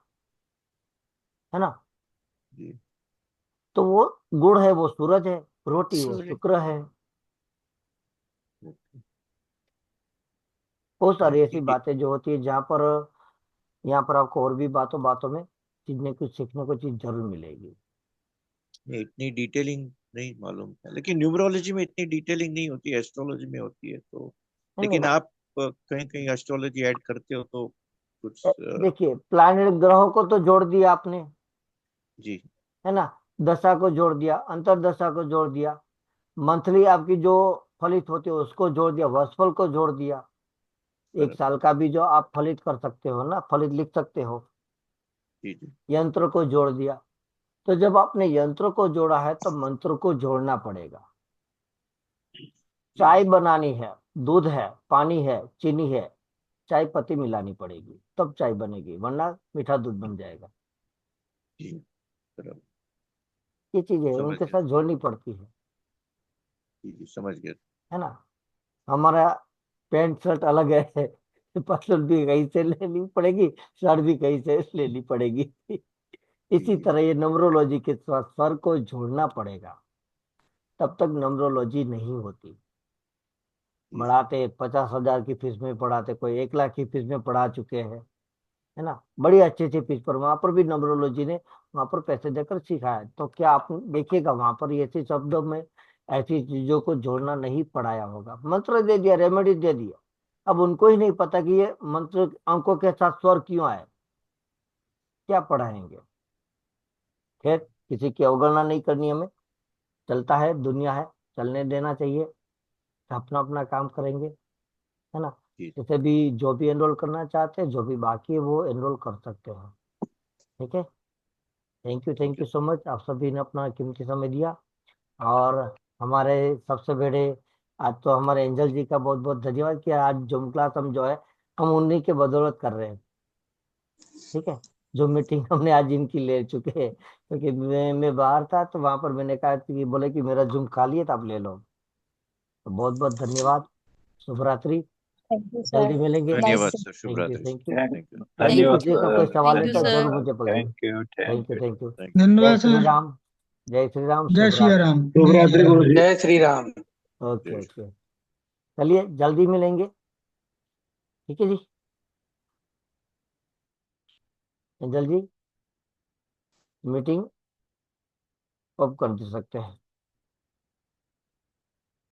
Speaker 1: है ना।
Speaker 10: जी।
Speaker 1: तो वो गुड़ है वो सूरज है, रोटी वो
Speaker 10: सूर्य।
Speaker 1: शुक्र है।
Speaker 10: ओके।
Speaker 1: बहुत
Speaker 10: नहीं
Speaker 1: सारी ऐसी
Speaker 10: ठीक है।
Speaker 1: बातें जो होती है, जहाँ पर यहाँ पर आपको और भी बातों बातों में सीखने को चीज जरूर मिलेगी।
Speaker 10: नहीं इतनी डिटेलिंग नहीं मालूम था, लेकिन न्यूमरोलॉजी में इतनी डिटेलिंग नहीं होती, एस्ट्रोलॉजी में होती है तो।
Speaker 1: नहीं
Speaker 10: लेकिन
Speaker 1: नहीं,
Speaker 10: आप कहीं कहीं एस्ट्रोलॉजी ऐड करते हो तो कुछ
Speaker 1: देखिए प्लैनेट ग्रहों को तो जोड़ दिया आपने,
Speaker 10: जी।
Speaker 1: है ना। दशा को जोड़ दिया, अंतरदशा को जोड़ दिया, मंथली आपकी जो फलित होती है उसको जोड़ दिया, वर्षफल को जोड़ दिया, एक
Speaker 10: बराबर।
Speaker 1: साल का भी जो आप फलित कर सकते हो ना, फलित लिख सकते हो,
Speaker 10: जी जी।
Speaker 1: यंत्र को जोड़ दिया। तो जब आपने यंत्र को जोड़ा है, तो मंत्र को जोड़ना पड़ेगा।
Speaker 10: जी
Speaker 1: चाय
Speaker 10: जी
Speaker 1: बनानी है, दूध है, पानी है, चीनी है, चाय पत्ती मिलानी पड़ेगी, तब चाय बनेगी, वरना मीठा दूध बन जाएगा।
Speaker 10: जी। बराबर।
Speaker 1: ये चीजें
Speaker 10: समझ
Speaker 1: उनके
Speaker 10: गया।
Speaker 1: साथ जोड़नी पड़ती
Speaker 10: जी जी समझ गया।
Speaker 1: है ना। हमारा पैंट शर्ट अलग है, पसंद भी कहीं से लेनी पड़ेगी, शर्ट भी कहीं से लेनी पड़ेगी।
Speaker 10: जी
Speaker 1: इसी
Speaker 10: जी
Speaker 1: तरह ये नंबरोलॉजी के साथ स्वर को जोड़ना पड़ेगा, तब तक नंबरोलॉजी नहीं होती।
Speaker 10: जी जी।
Speaker 1: बढ़ाते 50,000 की फीस में पढ़ाते, कोई 1 लाख की फीस में पढ़ा चुके हैं, है ना। बड़ी अच्छी अच्छी फीस पर वहां पर भी नंबरोलॉजी ने वहां पर पैसे देकर सिखाया है। तो क्या आप देखिएगा वहां पर ऐसे शब्दों में ऐसी चीजों को जोड़ना नहीं पढ़ाया होगा। मंत्र दे दिया, रेमेडी दे दिया, अब उनको ही नहीं पता कि ये मंत्र अंकों के साथ स्वर क्यों आए, क्या पढ़ाएंगे। खैर, किसी की अवगणना नहीं करनी हमें, चलता है, दुनिया है, चलने देना चाहिए, अपना अपना काम करेंगे, है ना।
Speaker 10: जी
Speaker 1: जैसे भी जो भी एनरोल करना चाहते हैं, जो भी बाकी है वो एनरोल कर सकते हैं। ठीक है, थैंक यू सो मच, आप सभी ने अपना कीमती समय दिया। और हमारे सबसे बड़े, आज तो हमारे एंजल जी का बहुत बहुत धन्यवाद कि आज जूम क्लास हम जो है हम उन्हीं के बदौलत कर रहे हैं। ठीक है, जो मीटिंग हमने आज इनकी ले चुके हैं, क्योंकि मैं बाहर था तो वहां पर मैंने कहा कि बोले कि मेरा जूम खाली है तो आप ले लो। तो बहुत बहुत धन्यवाद, शुभ रात्रि,
Speaker 11: थैंक यू सर।
Speaker 1: जल्दी मिलेंगे।
Speaker 10: धन्यवाद
Speaker 11: नाइस।
Speaker 10: सर, शुभ
Speaker 1: थैंक यू,
Speaker 10: रात्रि।
Speaker 1: Thank you.
Speaker 10: Thank you.
Speaker 1: यदि
Speaker 13: धन्यवाद
Speaker 1: किसी का
Speaker 13: सर।
Speaker 1: कोई सवाल
Speaker 4: थैंक
Speaker 1: है
Speaker 4: यू
Speaker 1: तो
Speaker 4: सर।
Speaker 1: जरूर मुझे बताइए।
Speaker 13: Thank you,
Speaker 1: thank
Speaker 13: thank
Speaker 1: you,
Speaker 13: you.
Speaker 1: Thank you.
Speaker 10: Thank you.
Speaker 1: जय
Speaker 14: धन्यवाद
Speaker 1: श्री
Speaker 14: सर।
Speaker 1: राम, जय श्री राम,
Speaker 14: जय
Speaker 1: शुभ
Speaker 14: श्री
Speaker 1: रात्रि।
Speaker 14: राम।
Speaker 13: शुभ
Speaker 14: जय
Speaker 13: रात्रि
Speaker 14: श्री राम।
Speaker 13: गुरु जी।
Speaker 8: जय श्री राम।
Speaker 1: ओके ओके, चलिए जल्दी मिलेंगे। ठीक है जी, एंजल जी मीटिंग अब कर दे सकते हैं।